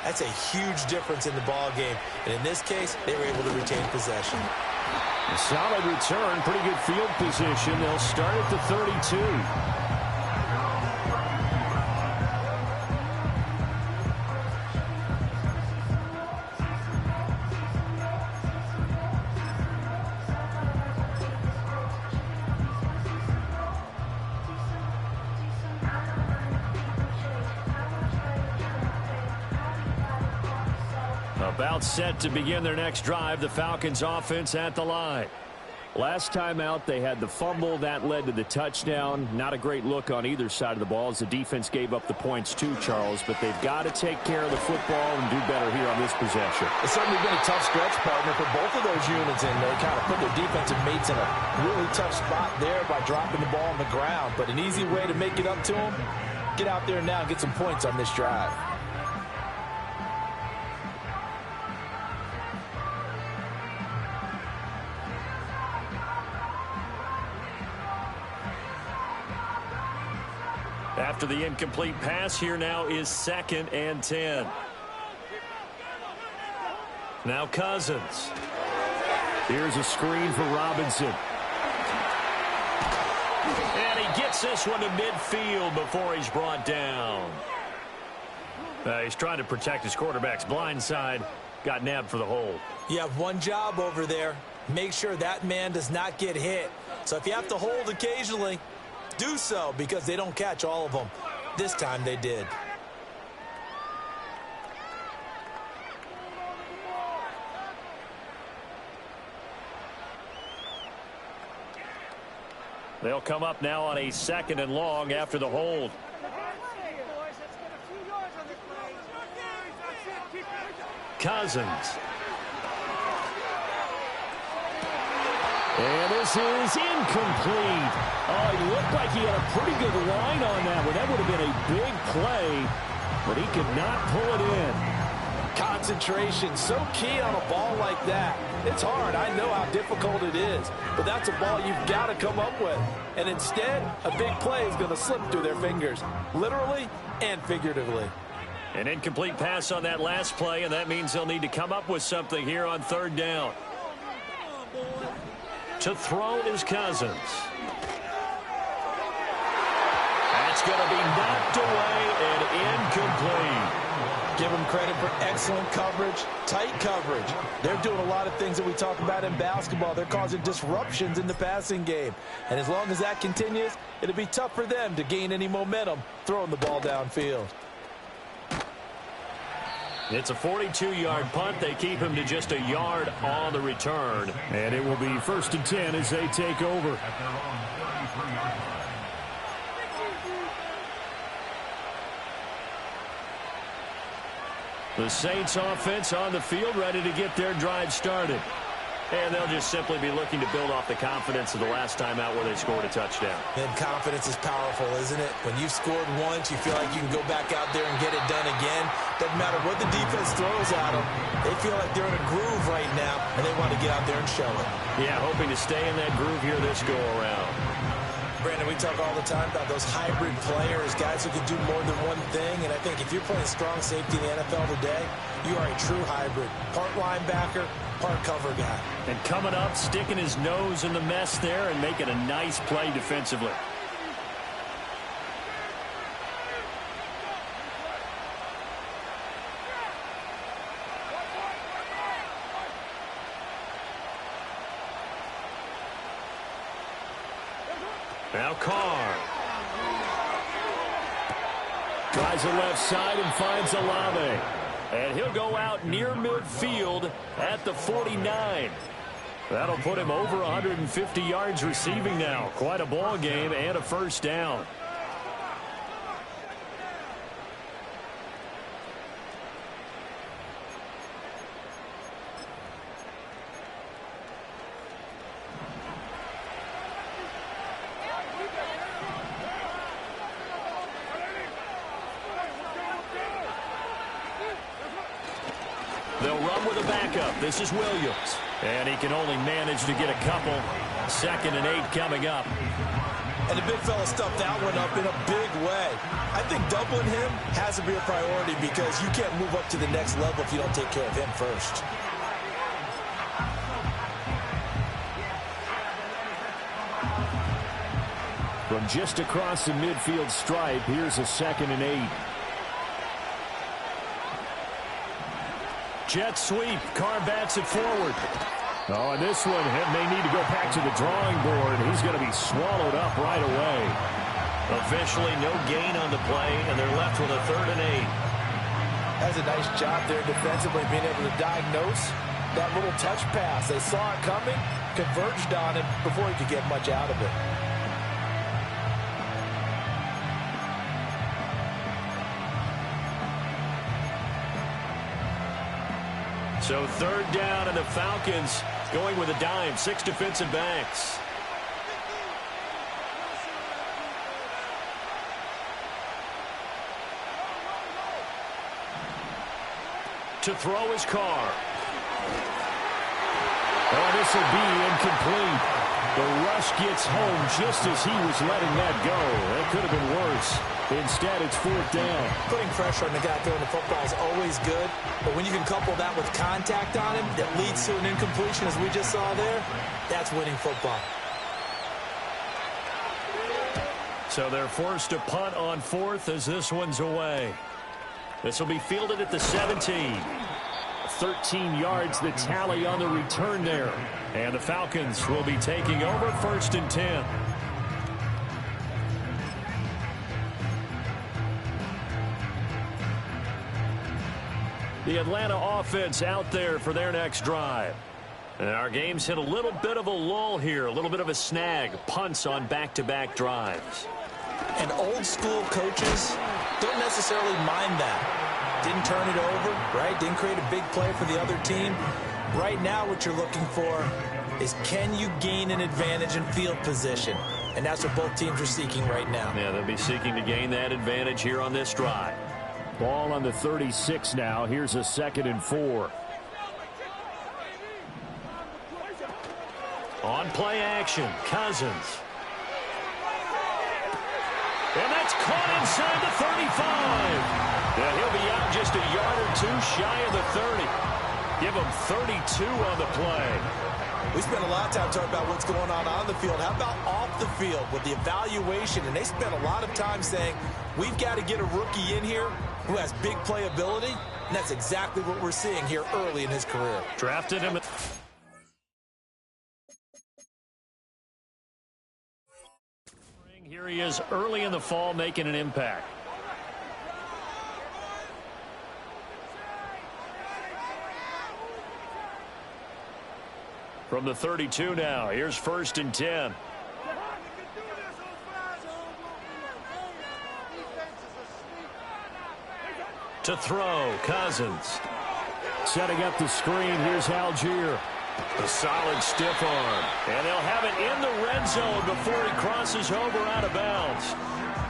That's a huge difference in the ball game. And in this case, they were able to retain possession. A solid return, pretty good field position. They'll start at the 32. About set to begin their next drive, the Falcons offense at the line. Last time out, they had the fumble. That led to the touchdown. Not a great look on either side of the ball as the defense gave up the points too, Charles. But they've got to take care of the football and do better here on this possession. It's certainly been a tough stretch, partner, for both of those units, and they kind of put their defensive mates in a really tough spot there by dropping the ball on the ground. But an easy way to make it up to them, get out there now and get some points on this drive. After the incomplete pass, here now is 2nd and 10. Now Cousins. Here's a screen for Robinson. And he gets this one to midfield before he's brought down. He's trying to protect his quarterback's blind side. Got nabbed for the hold. You have one job over there. Make sure that man does not get hit. So if you have to hold occasionally, do so, because they don't catch all of them. This time they did. They'll come up now on a 2nd and long after the hold. Cousins. And this is incomplete. Oh, he looked like he had a pretty good line on that one. That would have been a big play, but he could not pull it in. Concentration, so key on a ball like that. It's hard. I know how difficult it is, but that's a ball you've got to come up with. And instead, a big play is going to slip through their fingers, literally and figuratively. An incomplete pass on that last play, and that means they'll need to come up with something here on 3rd down. To throw is Cousins. That's going to be knocked away and incomplete. Give them credit for excellent coverage, tight coverage. They're doing a lot of things that we talk about in basketball. They're causing disruptions in the passing game. And as long as that continues, it'll be tough for them to gain any momentum throwing the ball downfield. It's a 42-yard punt. They keep him to just a yard on the return. And it will be 1st and 10 as they take over. The Saints offense on the field, ready to get their drive started. And they'll just simply be looking to build off the confidence of the last time out where they scored a touchdown. And confidence is powerful, isn't it? When you've scored once, you feel like you can go back out there and get it done again. Doesn't matter what the defense throws at them. They feel like they're in a groove right now, and they want to get out there and show it. Yeah, hoping to stay in that groove here this go-around. Brandon, we talk all the time about those hybrid players, guys who can do more than one thing. And I think if you're playing strong safety in the NFL today, you are a true hybrid. Part linebacker, part cover guy. And coming up, sticking his nose in the mess there and making a nice play defensively. Now Carr. Tries the left side and finds Olave. And he'll go out near midfield at the 49. That'll put him over 150 yards receiving now. Quite a ball game and a first down. They'll run with a backup. This is Williams. And he can only manage to get a couple. 2nd and 8 coming up. And the big fella stuffed that one up in a big way. I think doubling him has to be a priority because you can't move up to the next level if you don't take care of him first. From just across the midfield stripe, here's a 2nd and 8. Jet sweep. Carr bats it forward. Oh, and this one may need to go back to the drawing board. He's going to be swallowed up right away. Officially no gain on the play, and they're left with a 3rd and 8. That's a nice job there defensively, being able to diagnose that little touch pass. They saw it coming, converged on it before he could get much out of it. So 3rd down, and the Falcons going with a dime. 6 defensive backs. To throw his Carr. Oh, this will be incomplete. The rush gets home just as he was letting that go. That could have been worse. Instead, it's 4th down. Putting pressure on the guy throwing the football is always good, but when you can couple that with contact on him that leads to an incompletion, as we just saw there, that's winning football. So they're forced to punt on 4th as this one's away. This will be fielded at the 17. 13 yards the tally on the return there. And the Falcons will be taking over 1st and 10. The Atlanta offense out there for their next drive. And our game's hit a little bit of a lull here, a little bit of a snag. Punts on back-to-back drives. And old school coaches don't necessarily mind that. Didn't turn it over, right? Didn't create a big play for the other team. Right now what you're looking for is, can you gain an advantage in field position? And that's what both teams are seeking right now. Yeah, they'll be seeking to gain that advantage here on this drive. Ball on the 36 now. Here's a 2nd and 4. On play action, Cousins. And that's caught inside the 35. Yeah, he'll be out just a yard or 2 shy of the 30. Give him 32 on the play. We spent a lot of time talking about what's going on the field. How about off the field with the evaluation? And they spent a lot of time saying, we've got to get a rookie in here who has big playability. And that's exactly what we're seeing here early in his career. Drafted him. Here he is early in the fall making an impact. From the 32 now, here's 1st and 10. To throw, Cousins. Setting up the screen, here's Algier. A solid stiff arm. And they'll have it in the red zone before he crosses over out of bounds.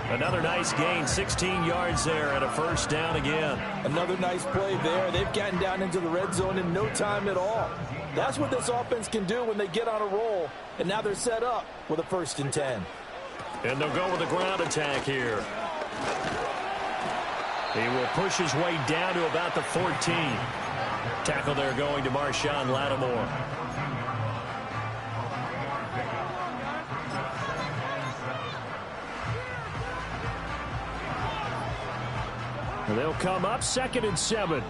Another nice gain, 16 yards there, and a first down again. Another nice play there. They've gotten down into the red zone in no time at all. That's what this offense can do when they get on a roll. And now they're set up with a 1st and 10. And they'll go with a ground attack here. He will push his way down to about the 14. Tackle there going to Marshawn Lattimore. They'll come up 2nd and 7.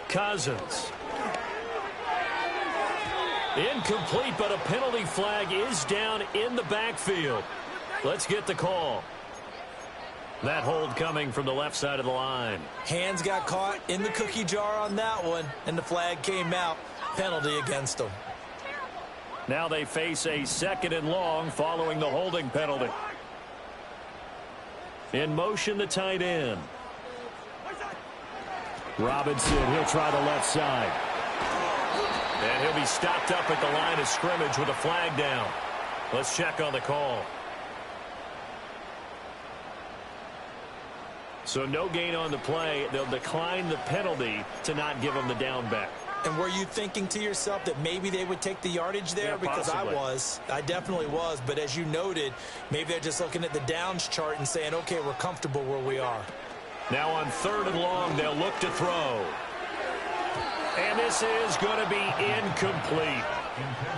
Cousins. Incomplete, but a penalty flag is down in the backfield. Let's get the call. That hold coming from the left side of the line. Hands got caught in the cookie jar on that one, and the flag came out. Penalty against them. Now they face a 2nd and long following the holding penalty. In motion, the tight end. Robinson, he'll try the left side. And he'll be stopped up at the line of scrimmage with a flag down. Let's check on the call. So no gain on the play. They'll decline the penalty to not give him the down back. And were you thinking to yourself that maybe they would take the yardage there? Yeah, because possibly. I definitely was. But as you noted, maybe they're just looking at the downs chart and saying, okay, we're comfortable where we are. Now on 3rd and long, they'll look to throw. And this is going to be incomplete.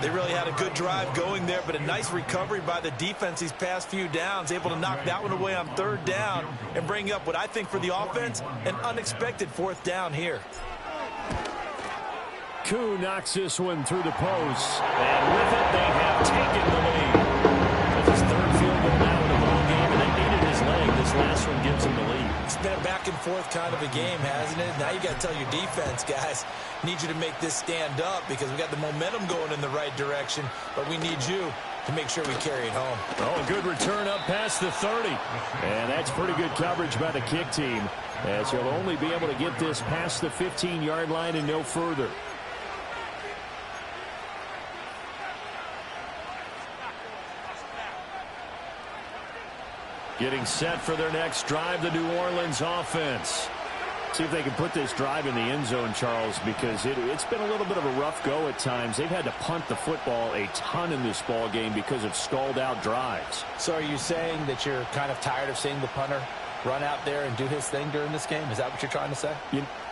They really had a good drive going there, but a nice recovery by the defense these past few downs, able to knock that one away on 3rd down and bring up what I think for the offense, an unexpected 4th down here. Koo knocks this one through the post. And with it, they have taken the lead. With his 3rd field goal now in the ball game, and they needed his leg. This last one gives him the lead. It's been a back and forth kind of a game, hasn't it? Now you got to tell your defense, guys, need you to make this stand up because we got the momentum going in the right direction, but we need you to make sure we carry it home. Oh, a good return up past the 30. And that's pretty good coverage by the kick team, as he'll only be able to get this past the 15-yard line and no further. Getting set for their next drive, the New Orleans offense. See if they can put this drive in the end zone, Charles, because it's been a little bit of a rough go at times. They've had to punt the football a ton in this ball game because of stalled-out drives. So are you saying that you're kind of tired of seeing the punter run out there and do his thing during this game? Is that what you're trying to say?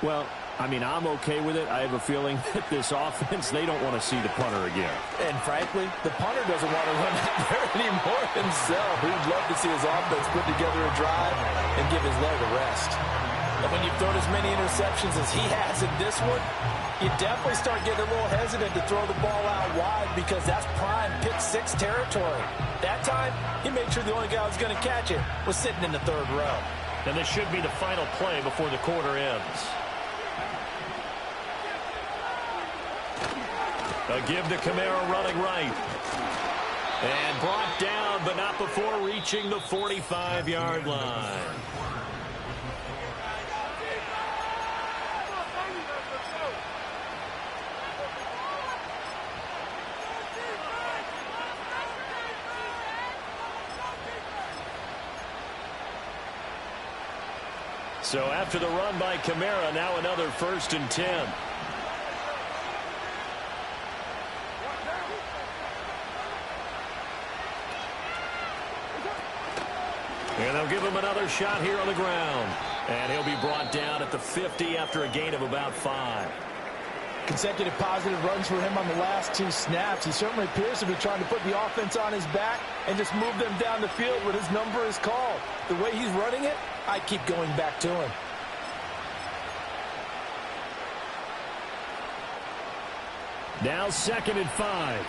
Well, I mean, I'm okay with it. I have a feeling that this offense, they don't want to see the punter again. And frankly, the punter doesn't want to run out there anymore himself. He'd love to see his offense put together a drive and give his leg a rest. And when you've thrown as many interceptions as he has in this one, you definitely start getting a little hesitant to throw the ball out wide because that's prime pick 6 territory. That time, he made sure the only guy who was going to catch it was sitting in the 3rd row. And this should be the final play before the quarter ends. A give to Kamara running right. And brought down, but not before reaching the 45-yard line. So after the run by Kamara, now another 1st and 10. And they'll give him another shot here on the ground. And he'll be brought down at the 50 after a gain of about 5. Consecutive positive runs for him on the last 2 snaps. He certainly appears to be trying to put the offense on his back and just move them down the field when his number is called. The way he's running it, I keep going back to him. Now 2nd and 5.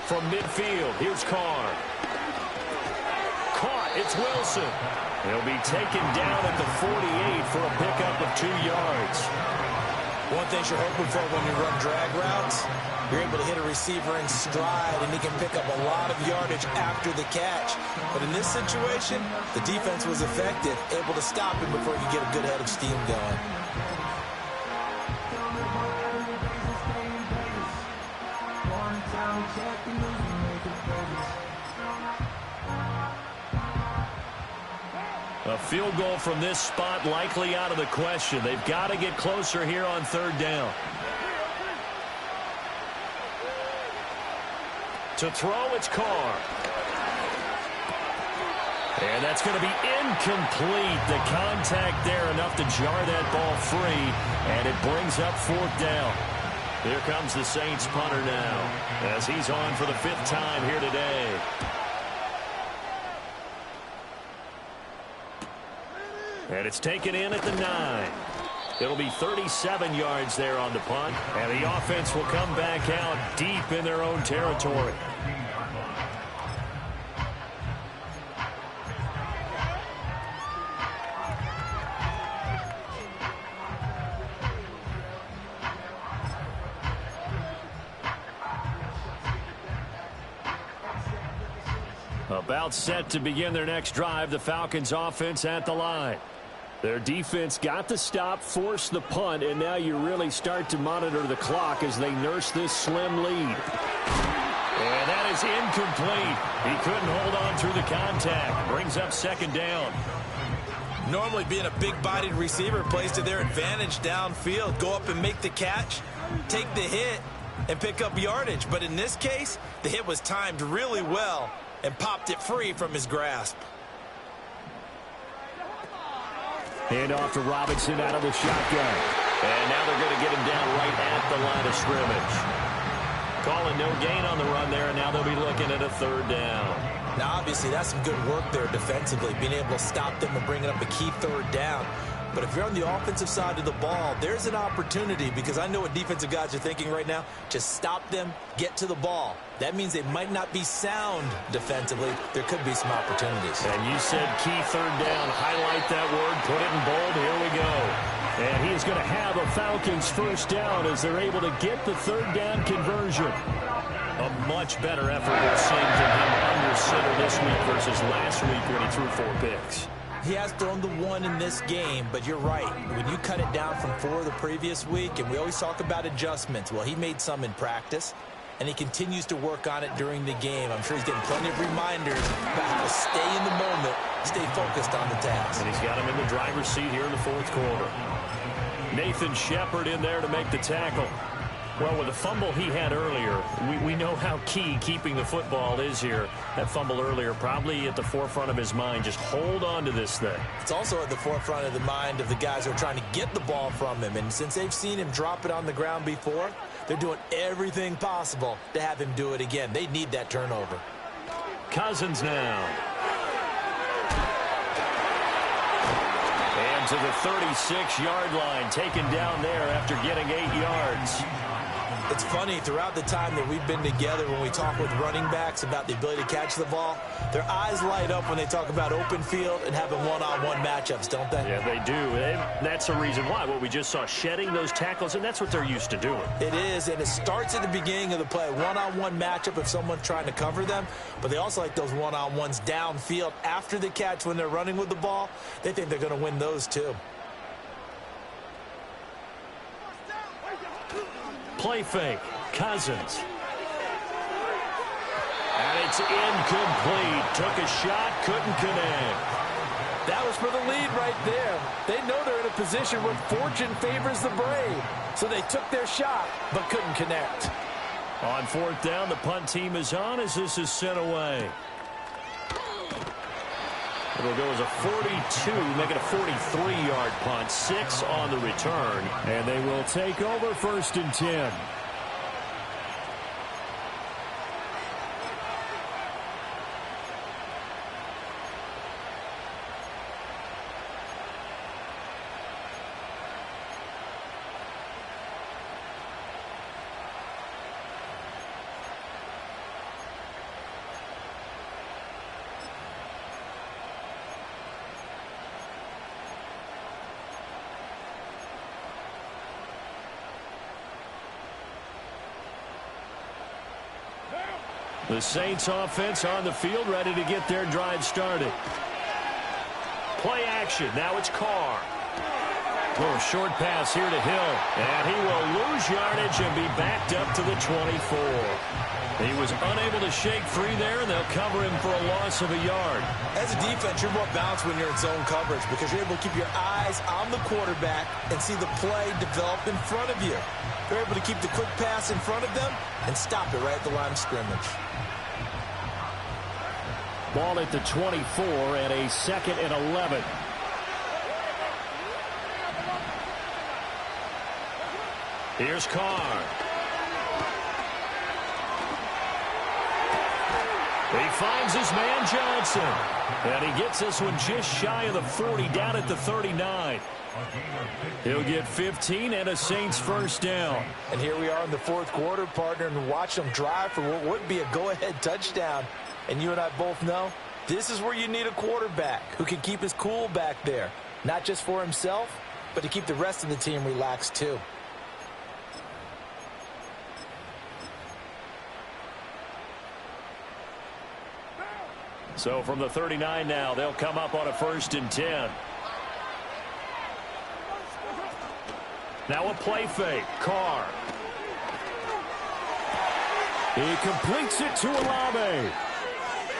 From midfield, here's Carr. Caught, it's Wilson. He'll be taken down at the 48 for a pickup of 2 yards. One thing you're hoping for when you run drag routes, you're able to hit a receiver in stride, and he can pick up a lot of yardage after the catch. But in this situation, the defense was effective, able to stop him before he could get a good head of steam going. A field goal from this spot likely out of the question. They've got to get closer here on third down. To throw, it's Carr. And that's going to be incomplete. The contact there enough to jar that ball free, and it brings up fourth down. Here comes the Saints punter now as he's on for the 5th time here today. And it's taken in at the 9. It'll be 37 yards there on the punt, and the offense will come back out deep in their own territory. About set to begin their next drive, the Falcons offense at the line. Their defense got the stop, forced the punt, and now you really start to monitor the clock as they nurse this slim lead. And that is incomplete. He couldn't hold on through the contact. Brings up 2nd down. Normally being a big-bodied receiver plays to their advantage downfield. Go up and make the catch, take the hit, and pick up yardage. But in this case, the hit was timed really well and popped it free from his grasp. Hand off to Robinson out of the shotgun. And now they're going to get him down right at the line of scrimmage. Calling no gain on the run there, and now they'll be looking at a 3rd down. Now, obviously, that's some good work there defensively, being able to stop them and bringing up a key 3rd down. But if you're on the offensive side of the ball, there's an opportunity, because I know what defensive guys are thinking right now. Just stop them, get to the ball. That means they might not be sound defensively. There could be some opportunities. And you said key 3rd down. Highlight that word. Put it in bold. Here we go. And he is going to have a Falcons 1st down as they're able to get the 3rd down conversion. A much better effort we're seeing from him under center this week versus last week when he threw 4 picks. He has thrown the 1 in this game, but you're right. When you cut it down from 4 the previous week, and we always talk about adjustments, well, he made some in practice, and he continues to work on it during the game. I'm sure he's getting plenty of reminders about how to stay in the moment, stay focused on the task. And he's got him in the driver's seat here in the 4th quarter. Nathan Shepard in there to make the tackle. Well, with the fumble he had earlier, we know how key keeping the football is here. That fumble earlier probably at the forefront of his mind. Just hold on to this thing. It's also at the forefront of the mind of the guys who are trying to get the ball from him. And since they've seen him drop it on the ground before, they're doing everything possible to have him do it again. They need that turnover. Cousins now. And to the 36-yard line, taken down there after getting 8 yards. It's funny, throughout the time that we've been together, when we talk with running backs about the ability to catch the ball, their eyes light up when they talk about open field and having one-on-one matchups, don't they? Yeah, they do. And that's the reason why. What we just saw, shedding those tackles, and that's what they're used to doing. It is, and it starts at the beginning of the play. One-on-one matchup if someone's trying to cover them, but they also like those one-on-ones downfield after the catch when they're running with the ball. They think they're going to win those too. Play fake. Cousins. And it's incomplete. Took a shot, couldn't connect. That was for the lead right there. They know they're in a position where fortune favors the brave. So they took their shot, but couldn't connect. On 4th down, the punt team is on as this is sent away. It'll go as a 42, make it a 43-yard punt. 6 on the return. And they will take over 1st and 10. The Saints offense on the field, ready to get their drive started. Play action. Now it's Carr. Little short pass here to Hill. And he will lose yardage and be backed up to the 24. He was unable to shake free there, and they'll cover him for a loss of a yard. As a defense, you're more balanced when you're in zone coverage because you're able to keep your eyes on the quarterback and see the play develop in front of you. You're able to keep the quick pass in front of them and stop it right at the line of scrimmage. Ball at the 24 and a 2nd and 11. Here's Carr. He finds his man Johnson. And he gets this one just shy of the 40, down at the 39. He'll get 15 and a Saints first down. And here we are in the 4th quarter, partner, and watch them drive for what would be a go-ahead touchdown. And you and I both know this is where you need a quarterback who can keep his cool back there. Not just for himself, but to keep the rest of the team relaxed too. So from the 39 now, they'll come up on a 1st and 10. Now a play fake. Carr. He completes it to Olave.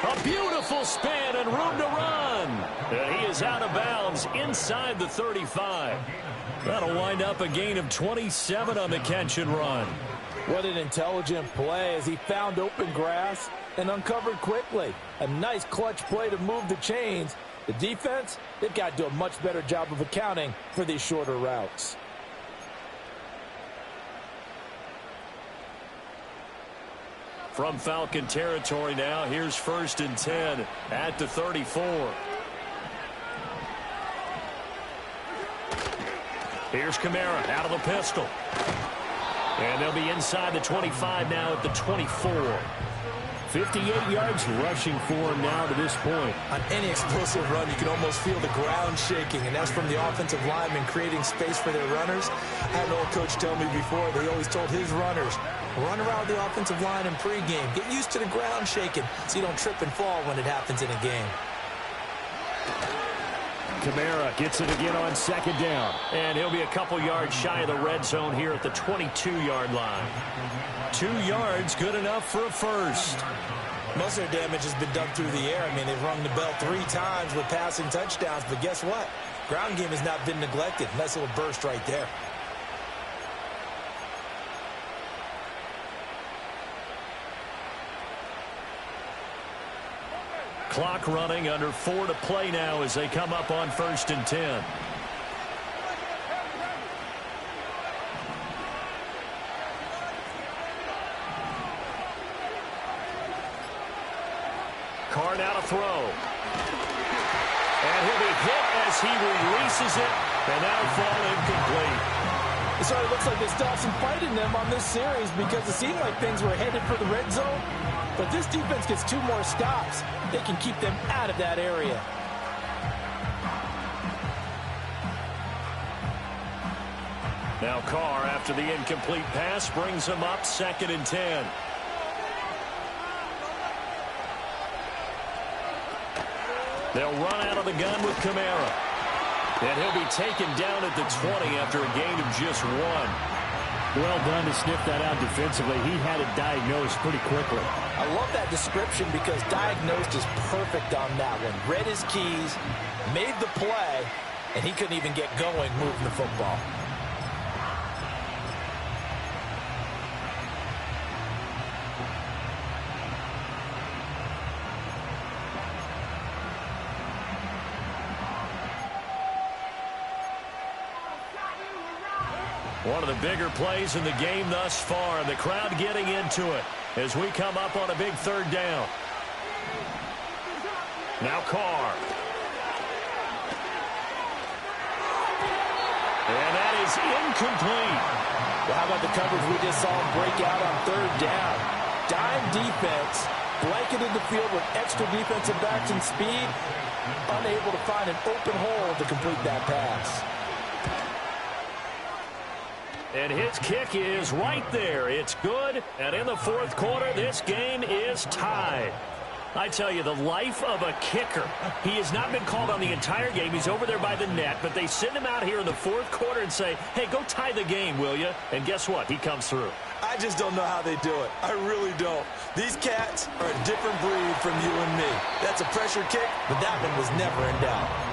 A beautiful spin and room to run. And he is out of bounds inside the 35. That'll wind up a gain of 27 on the catch and run. What an intelligent play as he found open grass and uncovered quickly. A nice clutch play to move the chains. The defense, they've got to do a much better job of accounting for these shorter routes. From Falcon territory now, here's 1st and 10 at the 34. Here's Kamara out of the pistol. And they'll be inside the 25 now at the 24. 58 yards rushing for him now to this point. On any explosive run, you can almost feel the ground shaking, and that's from the offensive linemen creating space for their runners. I had an old coach tell me before, they always told his runners, run around the offensive line in pregame. Get used to the ground shaking so you don't trip and fall when it happens in a game. Kamara gets it again on 2nd down. And he'll be a couple yards shy of the red zone here at the 22-yard line. 2 yards, good enough for a first. Most of their damage has been done through the air. I mean, they've rung the bell 3 times with passing touchdowns. But guess what? Ground game has not been neglected. Nice little burst right there. Clock running, under 4 to play now as they come up on 1st and 10. Carr now to throw. And he'll be hit as he releases it, and that'll fall incomplete. So it looks like they still have some fight in them on this series because it seemed like things were headed for the red zone. But this defense gets 2 more stops. They can keep them out of that area. Now Carr, after the incomplete pass, brings him up 2nd and 10. They'll run out of the gun with Kamara. And he'll be taken down at the 20 after a gain of just 1. Well done to sniff that out defensively. He had it diagnosed pretty quickly. I love that description because diagnosed is perfect on that one. Read his keys, made the play, and he couldn't even get going moving the football. One of the bigger plays in the game thus far, and the crowd getting into it as we come up on a big 3rd down. Now Carr. And that is incomplete. Well, how about the coverage we just saw him break out on 3rd down? Dime defense, blanketed the field with extra defensive backs and speed, unable to find an open hole to complete that pass. And his kick is right there. It's good. And in the fourth quarter, this game is tied. I tell you, the life of a kicker. He has not been called on the entire game. He's over there by the net, but they send him out here in the fourth quarter and say, hey, go tie the game, will you? And guess what? He comes through. I just don't know how they do it. I really don't. These cats are a different breed from you and me. That's a pressure kick, but that one was never in doubt.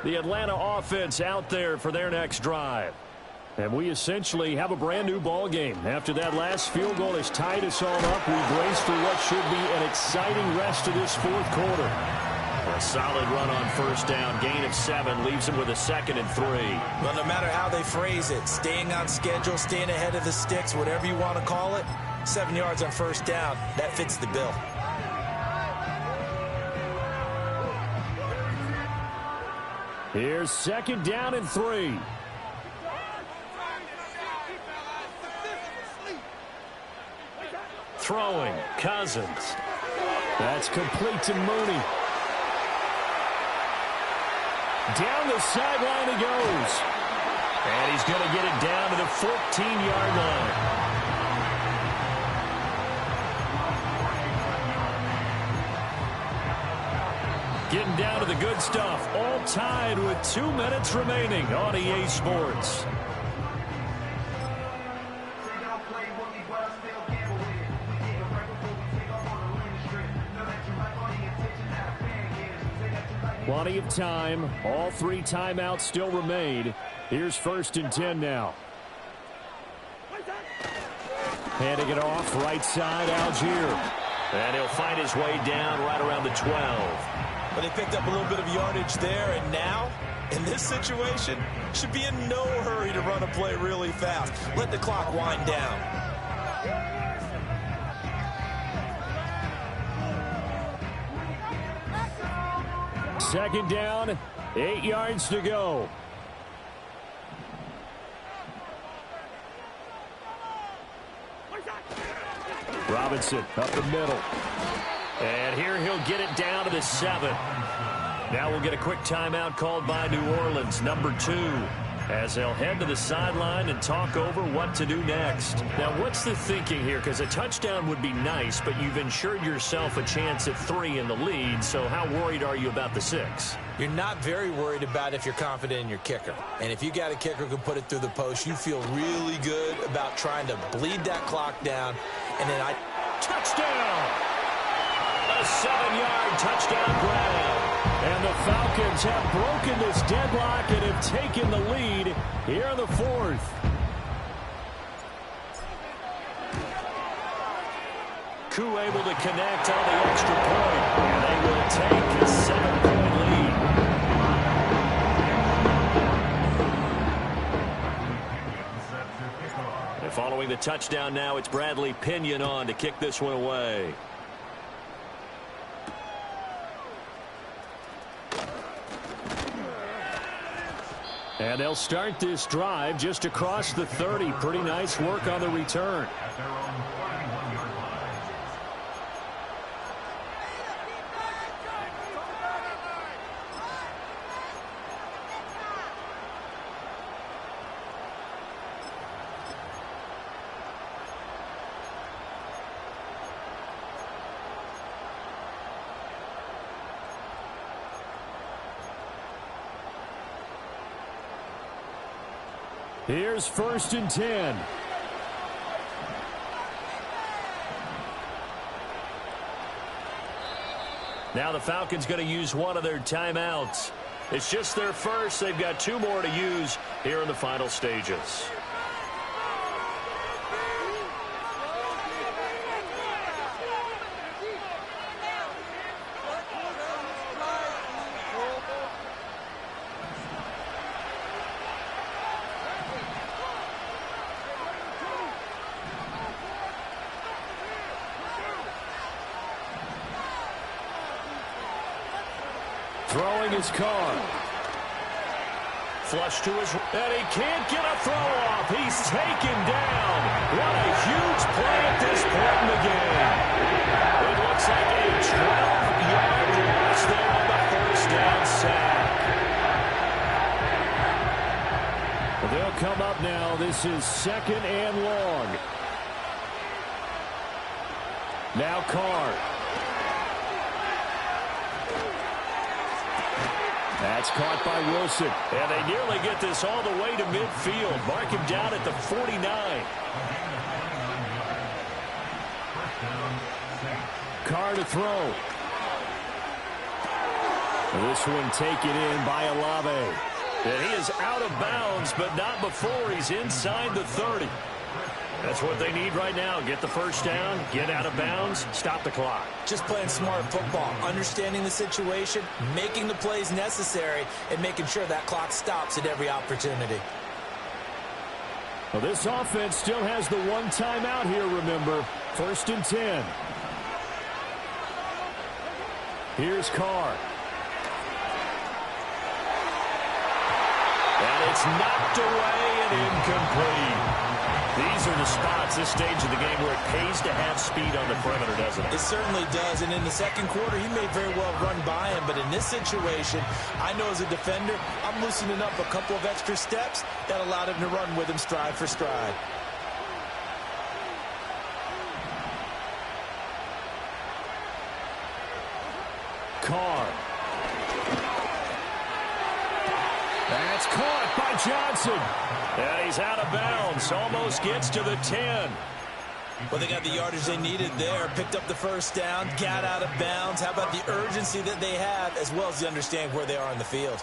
The Atlanta offense out there for their next drive. And we essentially have a brand new ball game. After that last field goal has tied us all up, we brace for what should be an exciting rest of this fourth quarter. A solid run on first down, gain of 7, leaves them with a 2nd and 3. Well, no matter how they phrase it, staying on schedule, staying ahead of the sticks, whatever you want to call it, 7 yards on first down, that fits the bill. Here's 2nd down and 3. Throwing, Cousins. That's complete to Mooney. Down the sideline he goes. And he's going to get it down to the 14-yard line. Getting down to the good stuff. All tied with 2 minutes remaining on EA Sports. Plenty of time. All 3 timeouts still remain. Here's 1st and 10 now. Handing it off, right side, Algier. And he'll find his way down right around the 12. But they picked up a little bit of yardage there, and now, in this situation, should be in no hurry to run a play really fast. Let the clock wind down. Second down, 8 yards to go. Robinson up the middle. And here he'll get it down to the 7. Now we'll get a quick timeout called by New Orleans, number 2, as they'll head to the sideline and talk over what to do next. Now, what's the thinking here? Because a touchdown would be nice, but you've ensured yourself a chance at 3 in the lead, so how worried are you about the 6? You're not very worried about if you're confident in your kicker. And if you got a kicker who can put it through the post, you feel really good about trying to bleed that clock down. And then touchdown! A 7-yard touchdown grab. And the Falcons have broken this deadlock and have taken the lead here in the 4th. Koo able to connect on the extra point. And they will take a 7-point lead. And following the touchdown now, it's Bradley Pinion on to kick this one away. And they'll start this drive just across the 30. Pretty nice work on the return. Here's 1st and 10. Now the Falcons going to use one of their timeouts. It's just their first. They've got 2 more to use here in the final stages. Throwing his car. Flush to his, and he can't get a throw off. He's taken down. What a huge play at this point in the game. It looks like a 12-yard loss there on the first down sack. They'll come up now. This is 2nd and long. Now Carr. That's caught by Wilson. And they nearly get this all the way to midfield. Mark him down at the 49. Carr to throw. This one taken in by Olave. And he is out of bounds, but not before he's inside the 30. That's what they need right now. Get the first down, get out of bounds, stop the clock. Just playing smart football, understanding the situation, making the plays necessary, and making sure that clock stops at every opportunity. Well, this offense still has the one timeout here, remember. 1st and 10. Here's Carr. And it's knocked away and incomplete. These are the spots, this stage of the game, where it pays to have speed on the perimeter, doesn't it? It certainly does, and in the second quarter, he may very well run by him, but in this situation, I know as a defender, I'm loosening up a couple of extra steps that allowed him to run with him stride for stride. Carr. That's caught by Johnson. And he's out of bounds. Almost gets to the 10. Well, they got the yardage they needed there. Picked up the first down, got out of bounds. How about the urgency that they have, as well as the understanding where they are in the field?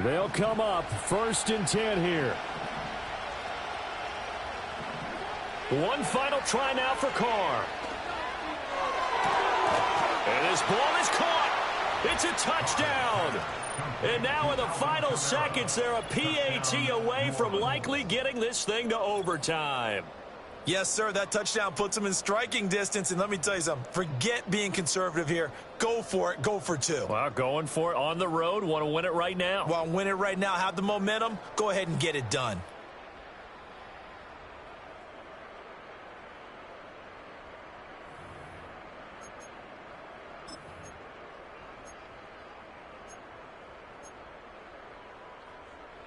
They'll come up 1st and 10 here. One final try now for Carr. And his ball is caught. It's a touchdown. And now in the final seconds, they're a PAT away from likely getting this thing to overtime. Yes, sir, that touchdown puts them in striking distance. And let me tell you something, forget being conservative here. Go for it. Go for 2. Well, going for it on the road. Want to win it right now. Well, win it right now. Have the momentum. Go ahead and get it done.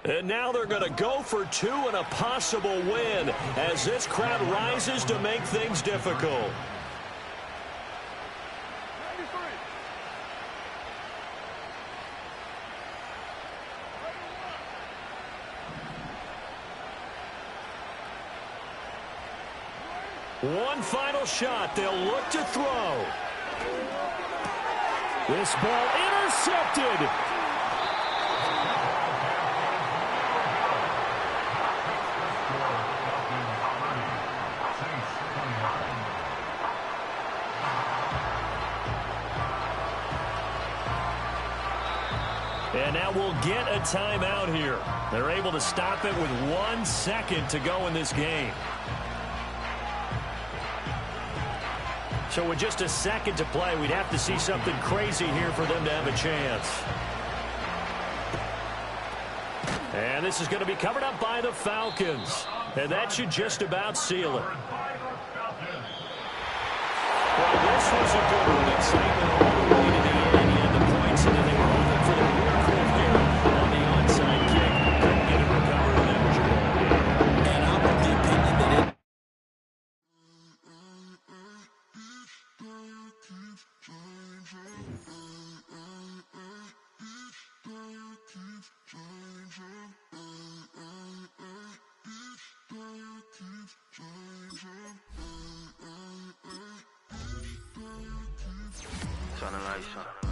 And now they're going to go for 2 and a possible win as this crowd rises to make things difficult. One final shot. They'll look to throw. This ball intercepted. And now we'll get a timeout here. They're able to stop it with 1 second to go in this game. So with just a second to play, we'd have to see something crazy here for them to have a chance. And this is going to be covered up by the Falcons. And that should just about seal it. Well, this was a good one. Excitement all the way to the end. He had the points, and then they were hoping for the miracle here on the onside kick. Couldn't get it recovered, and that was your ball game. And I'm of the opinion that it... Turn the lights on.